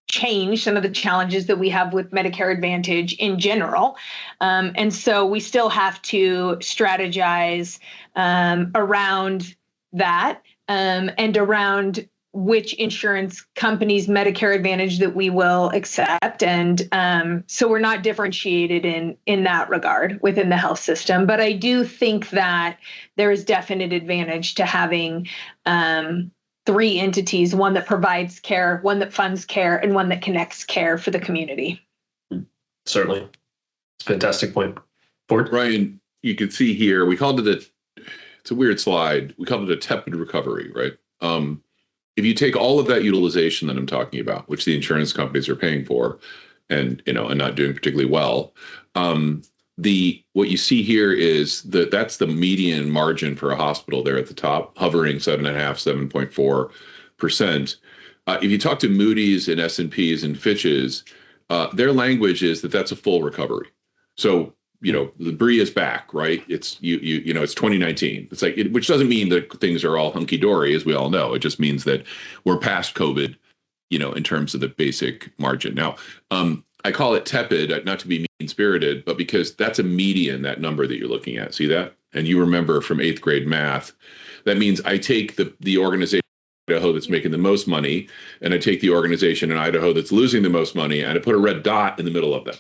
change some of the challenges that we have with Medicare Advantage in general. And so we still have to strategize around that and around which insurance companies Medicare Advantage that we will accept. And so we're not differentiated in that regard within the health system. But I do think that there is definite advantage to having three entities, one that provides care, one that funds care, and one that connects care for the community. Certainly. It's a fantastic point. Ford? Ryan, you can see here, we called it it's a weird slide. We called it a tepid recovery, right? If you take all of that utilization that I'm talking about, which the insurance companies are paying for and not doing particularly well, what you see here is that's the median margin for a hospital there at the top, hovering 7.5%, 7.4%. If you talk to Moody's and S&P's and Fitch's, their language is that's a full recovery. So, the BRIA is back, right? It's it's 2019. It's like, which doesn't mean that things are all hunky dory, as we all know. It just means that we're past COVID, in terms of the basic margin. Now, I call it tepid, not to be mean-spirited, but because that's a median, that number that you're looking at. See that? And you remember from 8th grade math, that means I take the organization in Idaho that's making the most money, and I take the organization in Idaho that's losing the most money, and I put a red dot in the middle of them.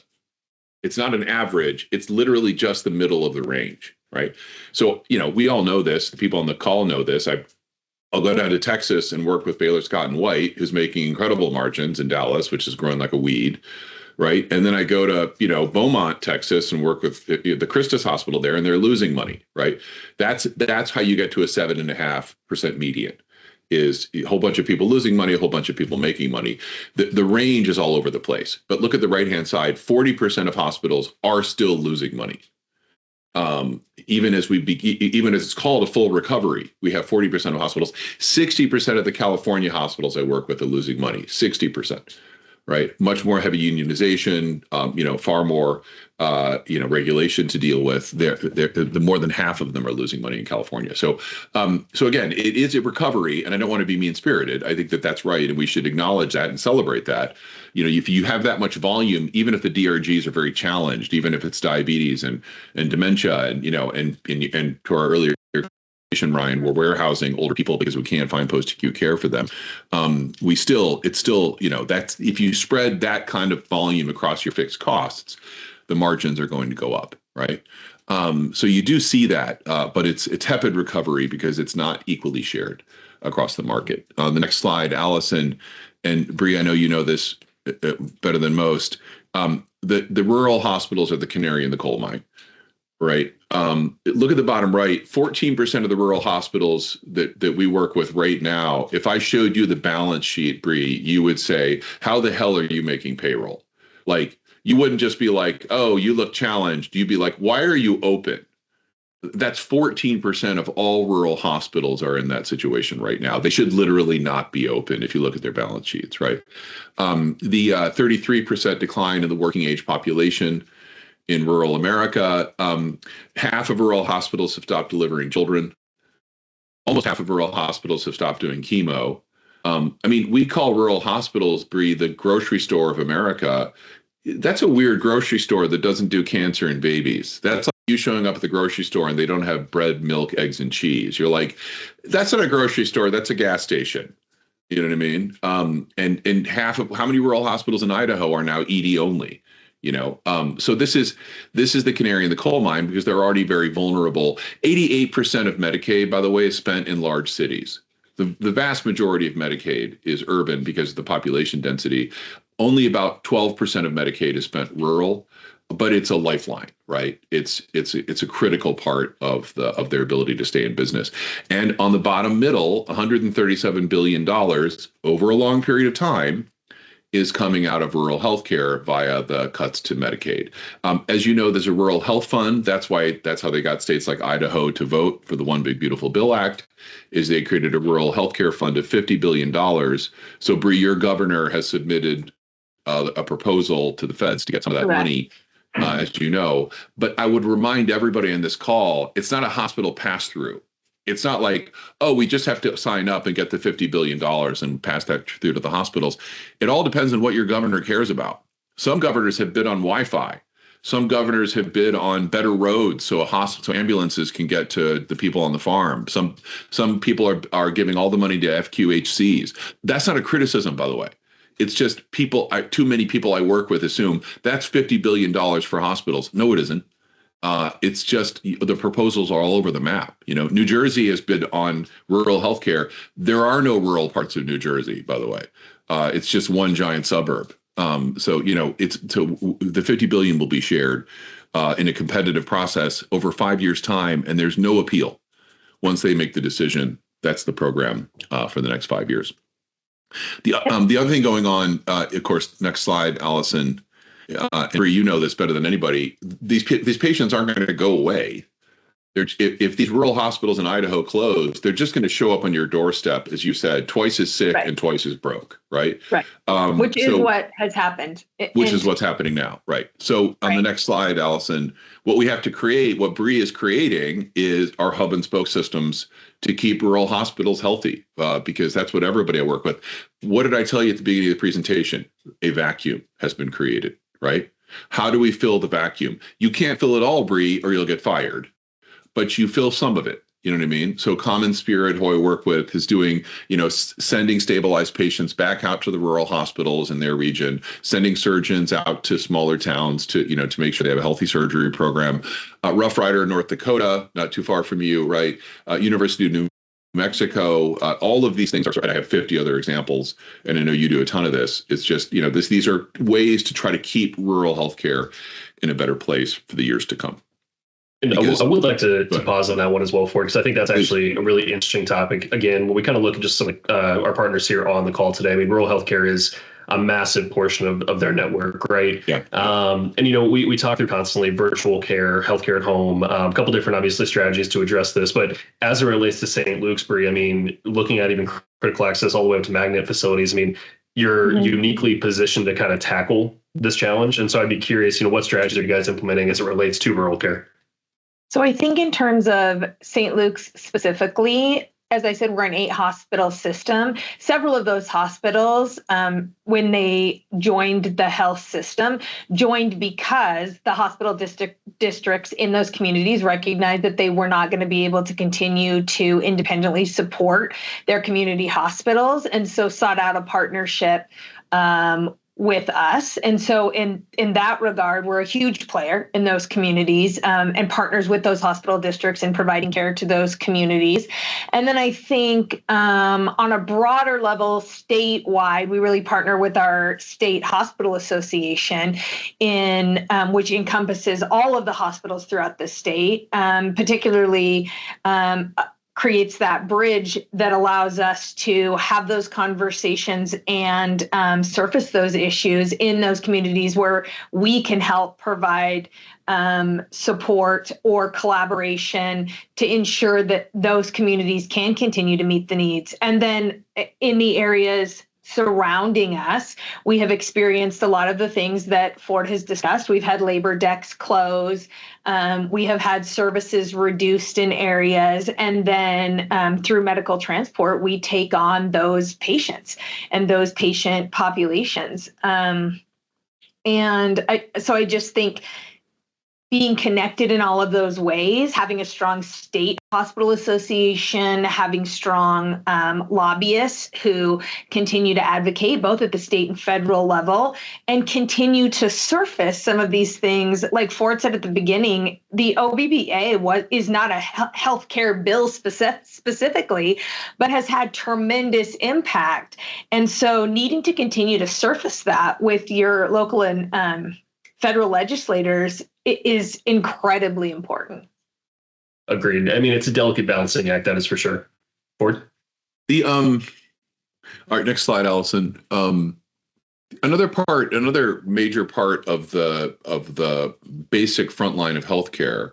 It's not an average. It's literally just the middle of the range, right? So, we all know this. The people on the call know this. I'll go down to Texas and work with Baylor Scott and White, who's making incredible margins in Dallas, which is growing like a weed. Right. And then I go to, Beaumont, Texas, and work with the Christus Hospital there, and they're losing money. Right. That's how you get to a 7.5% median, is a whole bunch of people losing money, a whole bunch of people making money. The range is all over the place. But look at the right hand side. 40% of hospitals are still losing money. Even as it's called a full recovery, we have 40% of hospitals. 60% of the California hospitals I work with are losing money. 60%. Right. Much more heavy unionization, far more, regulation to deal with. The more than half of them are losing money in California. So again, it is a recovery, and I don't want to be mean-spirited. I think that's right, and we should acknowledge that and celebrate that. If you have that much volume, even if the DRGs are very challenged, even if it's diabetes and dementia, and to our earlier, Ryan, we're warehousing older people because we can't find post-acute care for them. It's still, that's, if you spread that kind of volume across your fixed costs, the margins are going to go up, right? So you do see that, but it's a tepid recovery because it's not equally shared across the market. On the next slide, Allison and Bree, I know you know this better than most. The rural hospitals are the canary in the coal mine. Right. Look at the bottom right, 14% of the rural hospitals that we work with right now. If I showed you the balance sheet, Bree, you would say, how the hell are you making payroll? Like, you wouldn't just be like, oh, you look challenged. You'd be like, why are you open? That's 14% of all rural hospitals are in that situation right now. They should literally not be open if you look at their balance sheets, right? The 33% decline in the working age population in rural America. Half of rural hospitals have stopped delivering children. Almost half of rural hospitals have stopped doing chemo. We call rural hospitals, Bree, the grocery store of America. That's a weird grocery store that doesn't do cancer in babies. That's like you showing up at the grocery store and they don't have bread, milk, eggs, and cheese. You're like, that's not a grocery store. That's a gas station. You know what I mean? And half of how many rural hospitals in Idaho are now ED only? So this is the canary in the coal mine because they're already very vulnerable. 88% of Medicaid, by the way, is spent in large cities. The vast majority of Medicaid is urban because of the population density. Only about 12% of Medicaid is spent rural, but it's a lifeline, right? It's a critical part of their ability to stay in business. And on the bottom middle, $137 billion over a long period of time is coming out of rural healthcare via the cuts to Medicaid. As you know, there's a rural health fund. That's how they got states like Idaho to vote for the One Big Beautiful Bill Act, is they created a rural healthcare fund of $50 billion. So Bree, your governor has submitted a proposal to the feds to get some of that money as you know. But I would remind everybody on this call, it's not a hospital pass-through. It's not like, oh, we just have to sign up and get the $50 billion and pass that through to the hospitals. It all depends on what your governor cares about. Some governors have bid on Wi-Fi. Some governors have bid on better roads so so ambulances can get to the people on the farm. Some people are giving all the money to FQHCs. That's not a criticism, by the way. It's just too many people I work with assume that's $50 billion for hospitals. No, it isn't. It's just the proposals are all over the map. New Jersey has bid on rural healthcare. There are no rural parts of New Jersey, by the way. It's just one giant suburb. So the $50 billion will be shared in a competitive process over 5 years' time, and there's no appeal. Once they make the decision, that's the program for the next 5 years. The other thing going on, of course, next slide, Allison. Henry, you know this better than anybody. These patients aren't going to go away. If these rural hospitals in Idaho close, they're just going to show up on your doorstep, as you said, twice as sick and twice as broke, right? Right. Which is what has happened. Which is what's happening now, right? So on the next slide, Allison, what we have to create, what Bree is creating, is our hub and spoke systems to keep rural hospitals healthy, because that's what everybody I work with. What did I tell you at the beginning of the presentation? A vacuum has been created, right? How do we fill the vacuum? You can't fill it all, Bree, or you'll get fired. But you fill some of it, you know what I mean? So Common Spirit, who I work with, is doing, sending stabilized patients back out to the rural hospitals in their region, sending surgeons out to smaller towns to make sure they have a healthy surgery program. Rough Rider, North Dakota, not too far from you, right? University of New Mexico, all of these things I have 50 other examples, and I know you do a ton of this. It's just, these are ways to try to keep rural healthcare in a better place for the years to come. And I would like to pause on that one as well, because I think that's actually a really interesting topic. Again, when we kind of look at just some of our partners here on the call today, I mean, rural healthcare is a massive portion of their network, right? Yeah. And, we talk through constantly virtual care, healthcare at home, a couple different, obviously, strategies to address this. But as it relates to St. Luke's, Bree, I mean, looking at even critical access all the way up to magnet facilities, I mean, you're uniquely positioned to kind of tackle this challenge. And so I'd be curious, what strategies are you guys implementing as it relates to rural care? So I think in terms of St. Luke's specifically, as I said, we're an 8-hospital system. Several of those hospitals, when they joined the health system, joined because the hospital districts in those communities recognized that they were not going to be able to continue to independently support their community hospitals, and so sought out a partnership with us. And so in that regard, we're a huge player in those communities, and partners with those hospital districts in providing care to those communities. And then I think on a broader level, statewide, we really partner with our state hospital association, in which encompasses all of the hospitals throughout the state, particularly creates that bridge that allows us to have those conversations and surface those issues in those communities where we can help provide support or collaboration to ensure that those communities can continue to meet the needs. And then in the areas surrounding us, we have experienced a lot of the things that Ford has discussed. We've had labor decks close. We have had services reduced in areas. And then through medical transport, we take on those patients and those patient populations. So I just think being connected in all of those ways, having a strong state hospital association, having strong lobbyists who continue to advocate both at the state and federal level, and continue to surface some of these things. Like Ford said at the beginning, the OBBBA is not a healthcare bill specifically, but has had tremendous impact. And so needing to continue to surface that with your local and federal legislators is incredibly important. Agreed. I mean, it's a delicate balancing act, that is for sure. Ford? All right, next slide, Allison. Another major part of the basic front line of healthcare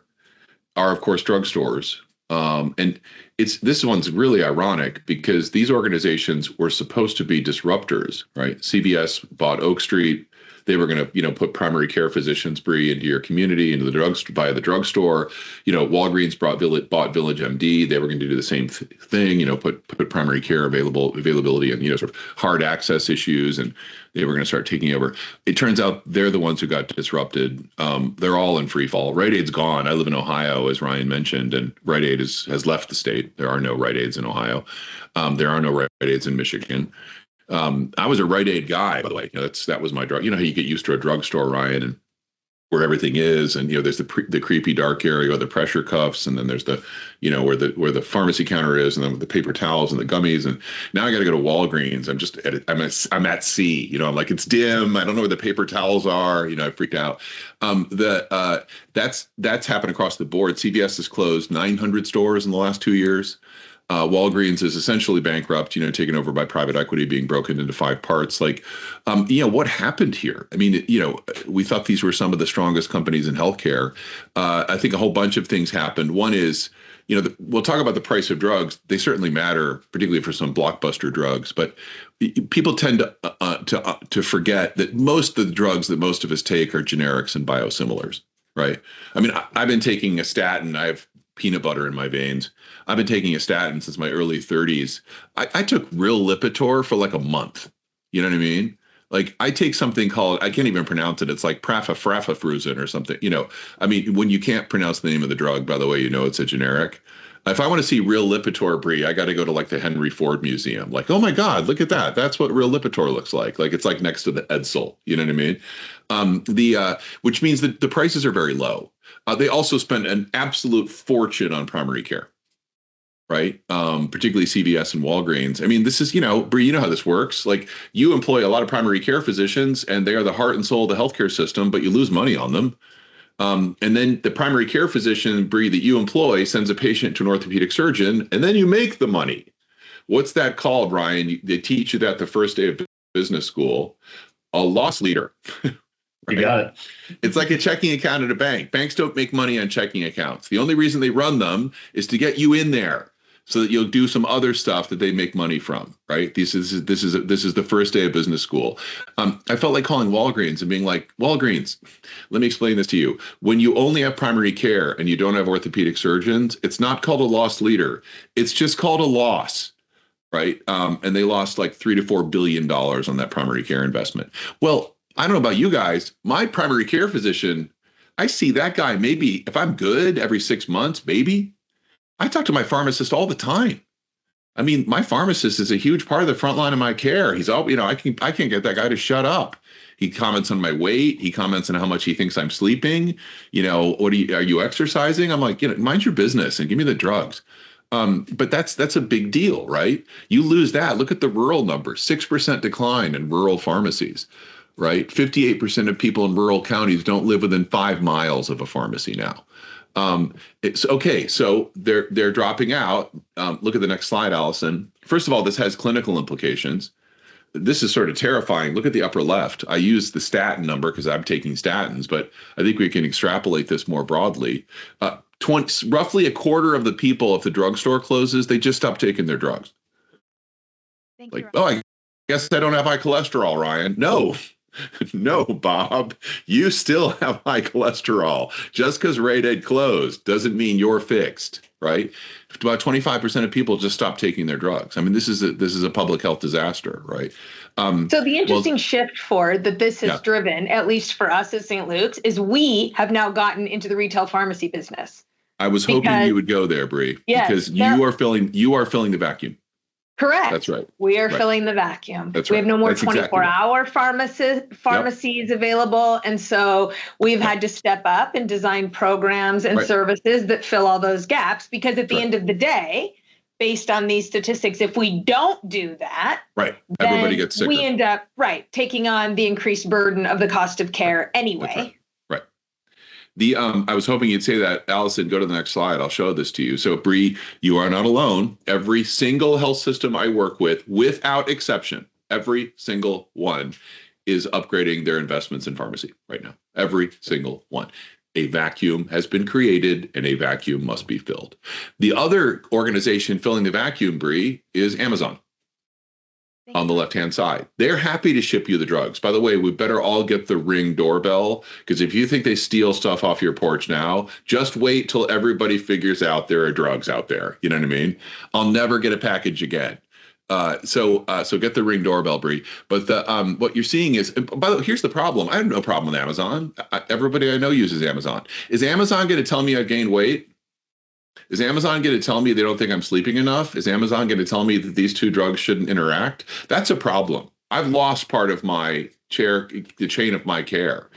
are, of course, drugstores. And this one's really ironic because these organizations were supposed to be disruptors, right? CVS bought Oak Street. They were going to, put primary care physicians, Bree, into your community, into the drugs via the drugstore. Walgreens bought Village MD. They were going to do the same thing. Put primary care availability and sort of hard access issues, and they were going to start taking over. It turns out they're the ones who got disrupted. They're all in free fall. Rite Aid's gone. I live in Ohio, as Ryan mentioned, and Rite Aid has left the state. There are no Rite Aids in Ohio. There are no Rite Aids in Michigan. I was a Rite Aid guy, by the way. That was my drug. You know how you get used to a drugstore, Ryan, and where everything is, and there's the creepy dark area with the pressure cuffs, and then there's the where the pharmacy counter is, and then with the paper towels and the gummies. And now I got to go to Walgreens. I'm at sea. I'm like, it's dim. I don't know where the paper towels are. I freaked out. That's happened across the board. CVS has closed 900 stores in the last 2 years. Walgreens is essentially bankrupt, taken over by private equity, being broken into 5 parts. What happened here? I mean, we thought these were some of the strongest companies in healthcare. I think a whole bunch of things happened. One is, we'll talk about the price of drugs. They certainly matter, particularly for some blockbuster drugs. But people tend to forget that most of the drugs that most of us take are generics and biosimilars, right? I mean, I've been taking a statin. I have peanut butter in my veins. I've been taking a statin since my early 30s. I took real Lipitor for like a month. You know what I mean? Like, I take something called, I can't even pronounce it. It's like Prafafrafafruzen or something. I mean, when you can't pronounce the name of the drug, by the way, it's a generic. If I want to see real Lipitor, Brie, I got to go to like the Henry Ford Museum. Like, oh my God, look at that. That's what real Lipitor looks like. Like, it's like next to the Edsel. You know what I mean? Which means that the prices are very low. They also spend an absolute fortune on primary care, right? Particularly CVS and Walgreens. I mean, this is, Bree, you know how this works. Like, you employ a lot of primary care physicians, and they are the heart and soul of the healthcare system, but you lose money on them. And then the primary care physician, Bree, that you employ sends a patient to an orthopedic surgeon, and then you make the money. What's that called, Ryan? They teach you that the first day of business school. A loss leader. Right? You got it. It's like a checking account at a bank. Banks don't make money on checking accounts. The only reason they run them is to get you in there so that you'll do some other stuff that they make money from, right? This is the first day of business school. I felt like calling Walgreens and being like, Walgreens, let me explain this to you. When you only have primary care and you don't have orthopedic surgeons, it's not called a loss leader. It's just called a loss, right? And they lost like $3 to $4 billion on that primary care investment. Well, I don't know about you guys. My primary care physician, I see that guy maybe, if I'm good, every 6 months, maybe. I talk to my pharmacist all the time. I mean, my pharmacist is a huge part of the front line of my care. He's all, I can't get that guy to shut up. He comments on my weight. He comments on how much he thinks I'm sleeping. Are you exercising? I'm like, mind your business and give me the drugs. But that's a big deal, right? You lose that. Look at the rural numbers, 6% decline in rural pharmacies. Right? 58% of people in rural counties don't live within 5 miles of a pharmacy now. It's okay. So they're dropping out. Look at the next slide, Allison. First of all, this has clinical implications. This is sort of terrifying. Look at the upper left. I use the statin number because I'm taking statins, but I think we can extrapolate this more broadly. Roughly a quarter of the people, if the drugstore closes, they just stop taking their drugs. Thank you, I guess I don't have high cholesterol, Ryan. No, Bob, you still have high cholesterol. Just because Rite Aid closed doesn't mean you're fixed, right? About 25% of people just stop taking their drugs. I mean, this is a public health disaster, right? So the interesting shift forward that this has driven, at least for us at St. Luke's, is we have now gotten into the retail pharmacy business. I was hoping you would go there, Bree, because you are filling the vacuum. Correct. That's right. We are filling the vacuum. That's we right. have no more That's 24-hour pharmacies available. And so we've had to step up and design programs and services that fill all those gaps, because at the end of the day, based on these statistics, if we don't do that, everybody gets sicker. We end up taking on the increased burden of the cost of care anyway. I was hoping you'd say that. Allison, go to the next slide. I'll show this to you. So, Bree, you are not alone. Every single health system I work with, without exception, every single one is upgrading their investments in pharmacy right now. Every single one. A vacuum has been created, and a vacuum must be filled. The other organization filling the vacuum, Bree, is Amazon. on the left-hand side. They're happy to ship you the drugs. By the way, we better all get the Ring doorbell, because if you think they steal stuff off your porch now, just wait till everybody figures out there are drugs out there. You know what I mean? I'll never get a package again. So get the Ring doorbell, Bree. But what you're seeing is, by the way, here's the problem. I have no problem with Amazon. Everybody I know uses Amazon. Is Amazon going to tell me I've gained weight? Is Amazon going to tell me they don't think I'm sleeping enough? Is Amazon going to tell me that these two drugs shouldn't interact? That's a problem. I've lost part of the chain of my care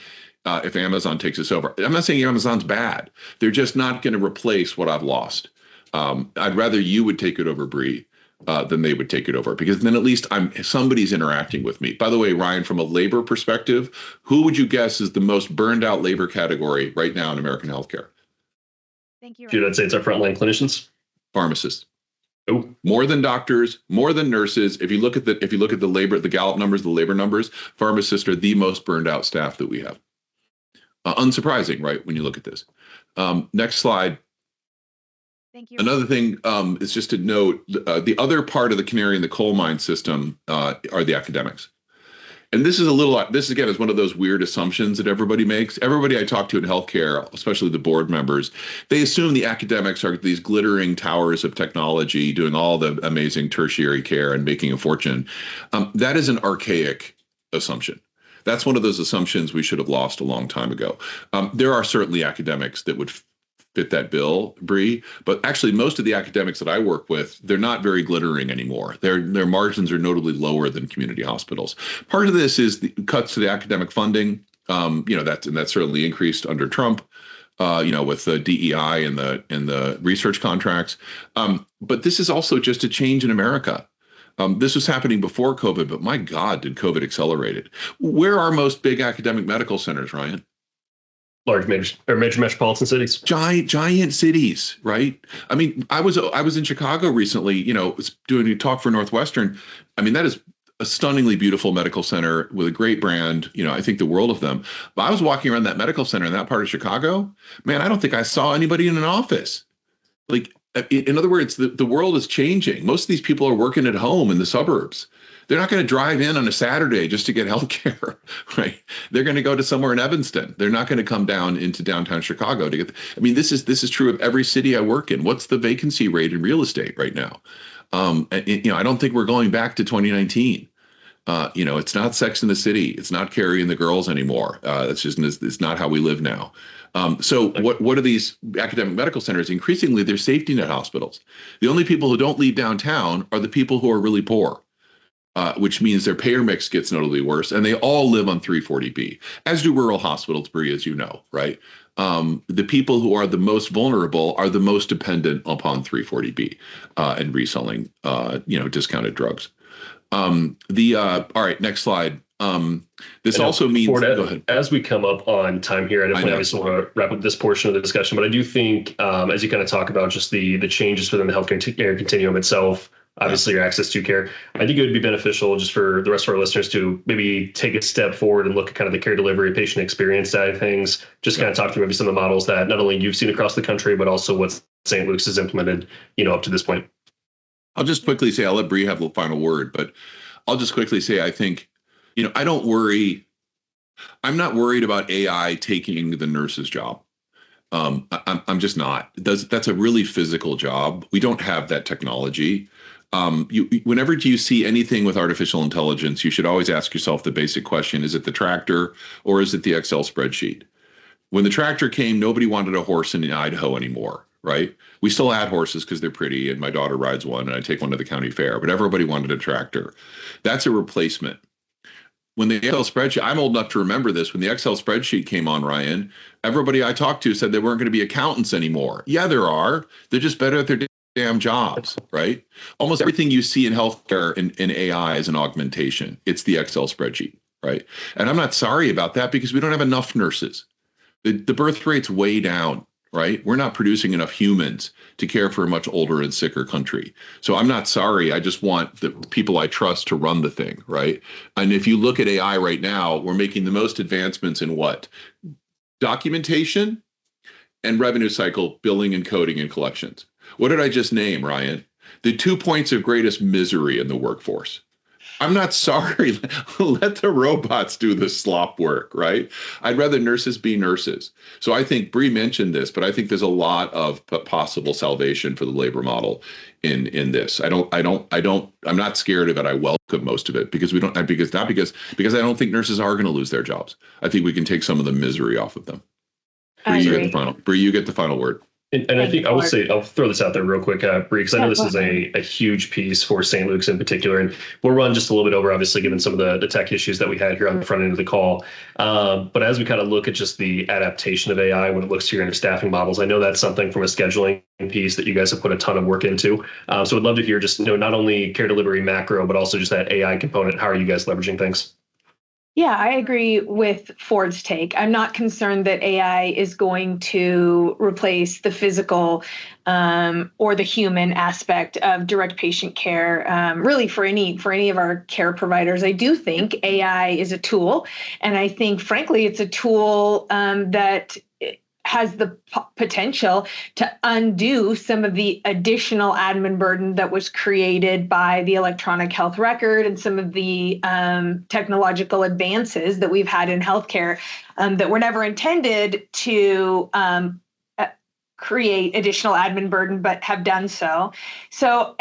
if Amazon takes this over. I'm not saying Amazon's bad. They're just not going to replace what I've lost. I'd rather you would take it over, Bree, than they would take it over, because then at least somebody's interacting with me. By the way, Ryan, from a labor perspective, who would you guess is the most burned out labor category right now in American healthcare? Thank you. Dude, I'd say it's our frontline clinicians. Pharmacists. Oh, More than doctors, more than nurses. If you look at the labor, the Gallup numbers, the labor numbers, pharmacists are the most burned out staff that we have. Unsurprising, right? When you look at this. Next slide. Thank you. Another thing is just to note, the other part of the canary in the coal mine system are the academics. And this again is one of those weird assumptions that everybody makes. Everybody I talk to in healthcare, especially the board members, they assume the academics are these glittering towers of technology doing all the amazing tertiary care and making a fortune. That is an archaic assumption. That's one of those assumptions we should have lost a long time ago. There are certainly academics that would fit that bill, Bree, but actually most of the academics that I work with, they're not very glittering anymore. Their margins are notably lower than community hospitals. Part of this is the cuts to the academic funding. That's certainly increased under Trump, with the DEI and the research contracts. But this is also just a change in America. This was happening before COVID, but my God, did COVID accelerate it. Where are most big academic medical centers, Ryan? large major metropolitan cities. Giant cities, right? I mean, I was in Chicago recently, doing a talk for Northwestern. I mean, that is a stunningly beautiful medical center with a great brand. I think the world of them. But I was walking around that medical center in that part of Chicago. Man, I don't think I saw anybody in an office. Like, in other words, the world is changing. Most of these people are working at home in the suburbs. They're not going to drive in on a Saturday just to get healthcare, right? They're going to go to somewhere in Evanston. They're not going to come down into downtown Chicago to get. I mean, this is true of every city I work in. What's the vacancy rate in real estate right now? I don't think we're going back to 2019. It's not Sex in the City. It's not Carrie and the Girls anymore. It's not how we live now. So what are these academic medical centers? Increasingly, they're safety net hospitals. The only people who don't leave downtown are the people who are really poor. Which means their payer mix gets notably worse, and they all live on 340B, as do rural hospitals, Bree, as you know, right? The people who are the most vulnerable are the most dependent upon 340B and reselling, discounted drugs. All right, next slide. This also means, go ahead. As we come up on time here, I definitely just want to wrap up this portion of the discussion, but I do think as you kind of talk about just the changes within the healthcare continuum itself, obviously your access to care, I think it would be beneficial just for the rest of our listeners to maybe take a step forward and look at kind of the care delivery, patient experience side of things, just kind of talk through maybe some of the models that not only you've seen across the country, but also what St. Luke's has implemented, up to this point. I'll just quickly say, I'll let Bree have the final word, but I'll just quickly say, I think, I'm not worried about AI taking the nurse's job. I'm just not. That's a really physical job. We don't have that technology. Whenever you see anything with artificial intelligence, you should always ask yourself the basic question: is it the tractor or is it the Excel spreadsheet? When the tractor came, nobody wanted a horse in Idaho anymore, right? We still had horses because they're pretty, and my daughter rides one, and I take one to the county fair. But everybody wanted a tractor. That's a replacement. When the Excel spreadsheet, I'm old enough to remember this, when the Excel spreadsheet came on, Ryan, everybody I talked to said they weren't going to be accountants anymore. Yeah, there are. They're just better at their damn jobs, right? Almost everything you see in healthcare in AI is an augmentation. It's the Excel spreadsheet, right? And I'm not sorry about that because we don't have enough nurses. The birth rate's way down, right? We're not producing enough humans to care for a much older and sicker country. So I'm not sorry. I just want the people I trust to run the thing, right? And if you look at AI right now, we're making the most advancements in what? Documentation and revenue cycle, billing and coding and collections. What did I just name, Ryan? The 2 points of greatest misery in the workforce. I'm not sorry. Let the robots do the slop work, right? I'd rather nurses be nurses. So I think Bree mentioned this, but I think there's a lot of possible salvation for the labor model in this. I'm not scared of it. I welcome most of it because because I don't think nurses are going to lose their jobs. I think we can take some of the misery off of them. Bree, you get the final word. And I think I'll throw this out there real quick, Bree, because I know this is a huge piece for St. Luke's in particular, and we'll run just a little bit over, obviously, given some of the tech issues that we had here on the front end of the call. But as we kind of look at just the adaptation of AI when it looks to your staffing models, I know that's something from a scheduling piece that you guys have put a ton of work into. So I'd love to hear just, not only care delivery macro, but also just that AI component. How are you guys leveraging things? Yeah, I agree with Ford's take. I'm not concerned that AI is going to replace the physical or the human aspect of direct patient care, really for any of our care providers. I do think AI is a tool, and I think, frankly, it's a tool that has the potential to undo some of the additional admin burden that was created by the electronic health record and some of the technological advances that we've had in healthcare that were never intended to create additional admin burden, but have done so.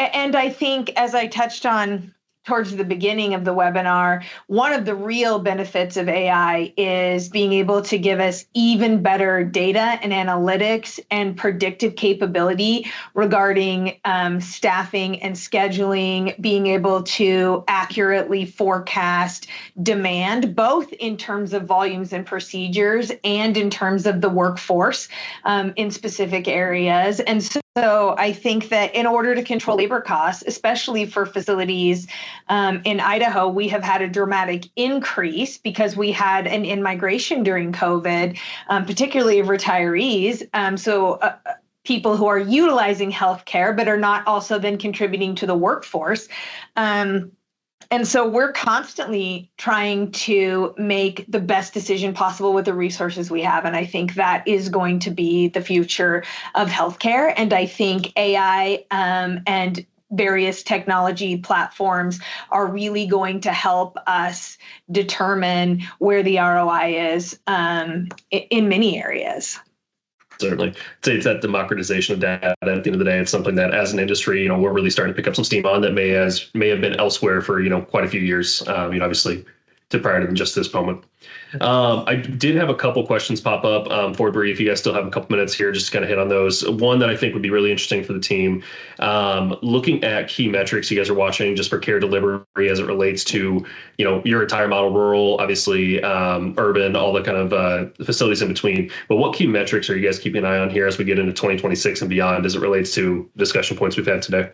And I think, as I touched on towards the beginning of the webinar, one of the real benefits of AI is being able to give us even better data and analytics and predictive capability regarding staffing and scheduling, being able to accurately forecast demand, both in terms of volumes and procedures and in terms of the workforce in specific areas. And so I think that in order to control labor costs, especially for facilities in Idaho, we have had a dramatic increase because we had an in-migration during COVID, particularly of retirees. People who are utilizing healthcare but are not also then contributing to the workforce. And so we're constantly trying to make the best decision possible with the resources we have. And I think that is going to be the future of healthcare. And I think AI and various technology platforms are really going to help us determine where the ROI is in many areas. Certainly. It's that democratization of data. At the end of the day, it's something that as an industry, we're really starting to pick up some steam on that may have been elsewhere for, quite a few years, obviously to prior to just this moment. I did have a couple questions pop up for Bree. If you guys still have a couple minutes here, just to kind of hit on those. One that I think would be really interesting for the team, looking at key metrics you guys are watching just for care delivery as it relates to, your entire model, rural, obviously, urban, all the kind of facilities in between. But what key metrics are you guys keeping an eye on here as we get into 2026 and beyond as it relates to discussion points we've had today?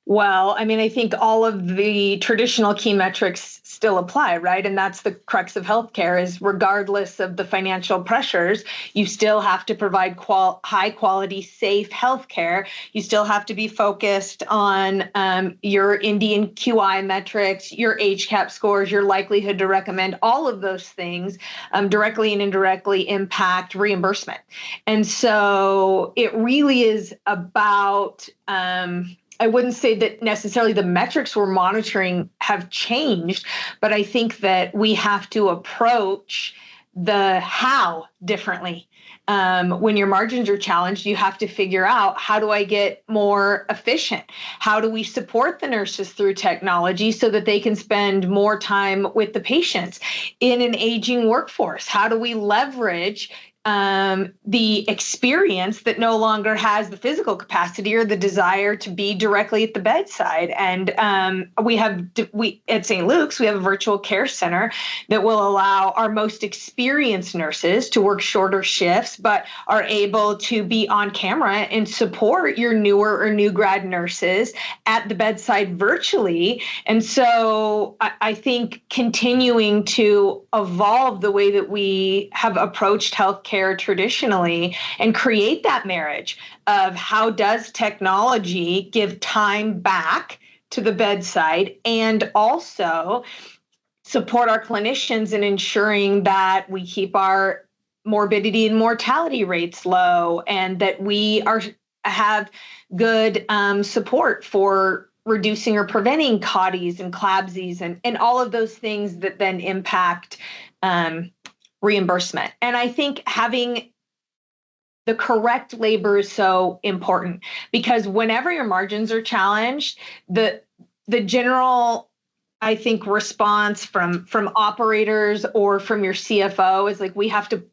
Well, I think all of the traditional key metrics still apply, right? And that's the crux of healthcare is regardless of the financial pressures, you still have to provide high quality, safe healthcare. You still have to be focused on your Indian QI metrics, your HCAP scores, your likelihood to recommend. All of those things directly and indirectly impact reimbursement. And so it really is about I wouldn't say that necessarily the metrics we're monitoring have changed, but I think that we have to approach the how differently. When your margins are challenged, you have to figure out, how do I get more efficient? How do we support the nurses through technology so that they can spend more time with the patients in an aging workforce? How do we leverage the experience that no longer has the physical capacity or the desire to be directly at the bedside? And we at St. Luke's, we have a virtual care center that will allow our most experienced nurses to work shorter shifts, but are able to be on camera and support your newer or new grad nurses at the bedside virtually. And so I think continuing to evolve the way that we have approached healthcare traditionally and create that marriage of how does technology give time back to the bedside and also support our clinicians in ensuring that we keep our morbidity and mortality rates low and that we have good support for reducing or preventing CODIs and CLABSIs and all of those things that then impact reimbursement. And I think having the correct labor is so important, because whenever your margins are challenged, the general, I think, response from operators or from your CFO is like, we have to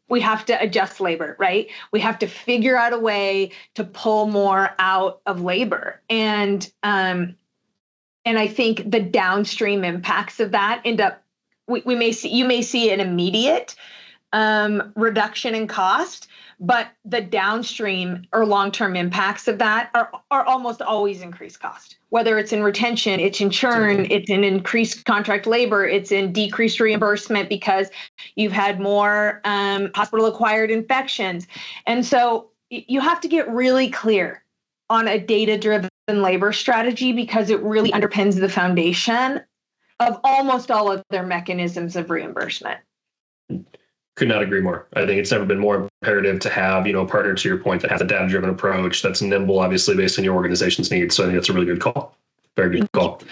adjust labor, right? We have to figure out a way to pull more out of labor. And I think the downstream impacts of that end up, you may see an immediate reduction in cost, but the downstream or long-term impacts of that are almost always increased cost. Whether it's in retention, it's in churn, it's in increased contract labor, it's in decreased reimbursement because you've had more hospital-acquired infections. And so you have to get really clear on a data-driven labor strategy, because it really underpins the foundation of almost all of their mechanisms of reimbursement. Could not agree more. I think it's never been more imperative to have, a partner, to your point, that has a data-driven approach that's nimble, obviously based on your organization's needs. So I think that's a really good call. Very good call.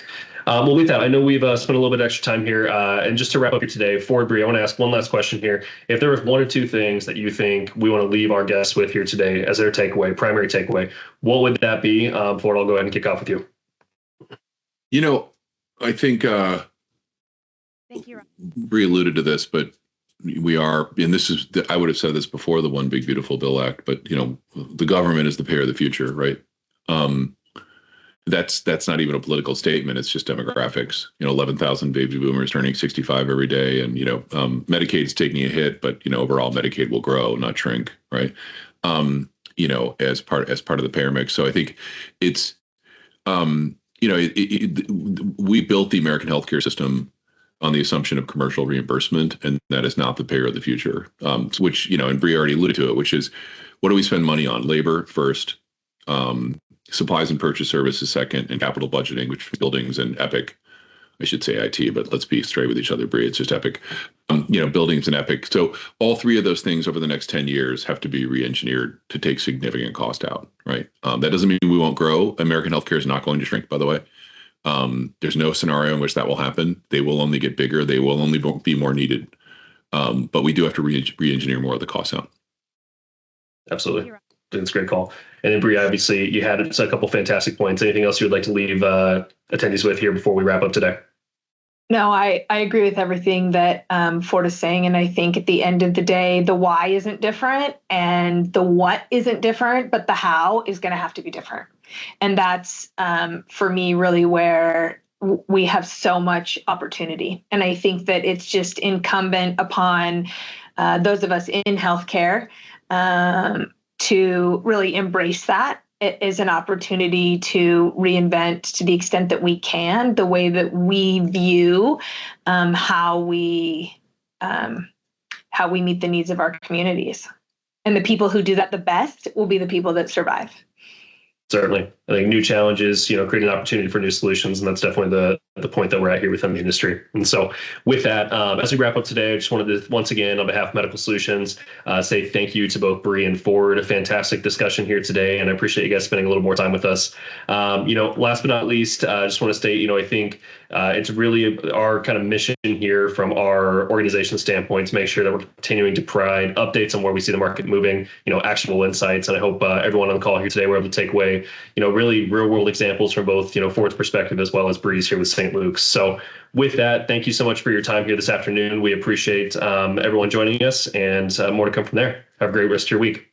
Well, with that, I know we've spent a little bit of extra time here. And just to wrap up here today, for Bree, I want to ask one last question here. If there was one or two things that you think we want to leave our guests with here today as their takeaway, primary takeaway, what would that be? Ford, I'll go ahead and kick off with you. I think Thank you, Bree alluded to this, but we are, and this is, I would have said this before the One Big Beautiful Bill Act, but the government is the payer of the future, right? That's not even a political statement. It's just demographics. 11,000 baby boomers turning 65 every day, and Medicaid's taking a hit, but overall Medicaid will grow, not shrink, right? As part of the payer mix. So I think it's we built the American healthcare system on the assumption of commercial reimbursement, and that is not the payer of the future, which, and Bree already alluded to it, which is, what do we spend money on? Labor first, supplies and purchase services second, and capital budgeting, which buildings and Epic. I should say IT, but let's be straight with each other, Bree. It's just Epic. Buildings and Epic. So all three of those things over the next 10 years have to be re-engineered to take significant cost out, right? That doesn't mean we won't grow. American healthcare is not going to shrink, by the way. There's no scenario in which that will happen. They will only get bigger. They will only be more needed. But we do have to re-engineer more of the costs out. Absolutely. That's a great call. And then Bree, obviously you had a couple fantastic points. Anything else you would like to leave attendees with here before we wrap up today? No, I agree with everything that Ford is saying. And I think at the end of the day, the why isn't different and the what isn't different, but the how is going to have to be different. And that's, for me, really where we have so much opportunity. And I think that it's just incumbent upon those of us in healthcare to really embrace that. It is an opportunity to reinvent, to the extent that we can, the way that we view how we meet the needs of our communities. And the people who do that the best will be the people that survive. Certainly. I think new challenges, create an opportunity for new solutions. And that's definitely the point that we're at here within the industry. And so with that, as we wrap up today, I just wanted to, once again, on behalf of Medical Solutions, say thank you to both Bree and Ford. A fantastic discussion here today. And I appreciate you guys spending a little more time with us. Last but not least, I just want to state, I think it's really our kind of mission here from our organization standpoint to make sure that we're continuing to provide updates on where we see the market moving, actionable insights. And I hope everyone on the call here today were able to take away, really real world examples from both, Ford's perspective as well as Bree's here with St. Luke's. So with that, thank you so much for your time here this afternoon. We appreciate everyone joining us, and more to come from there. Have a great rest of your week.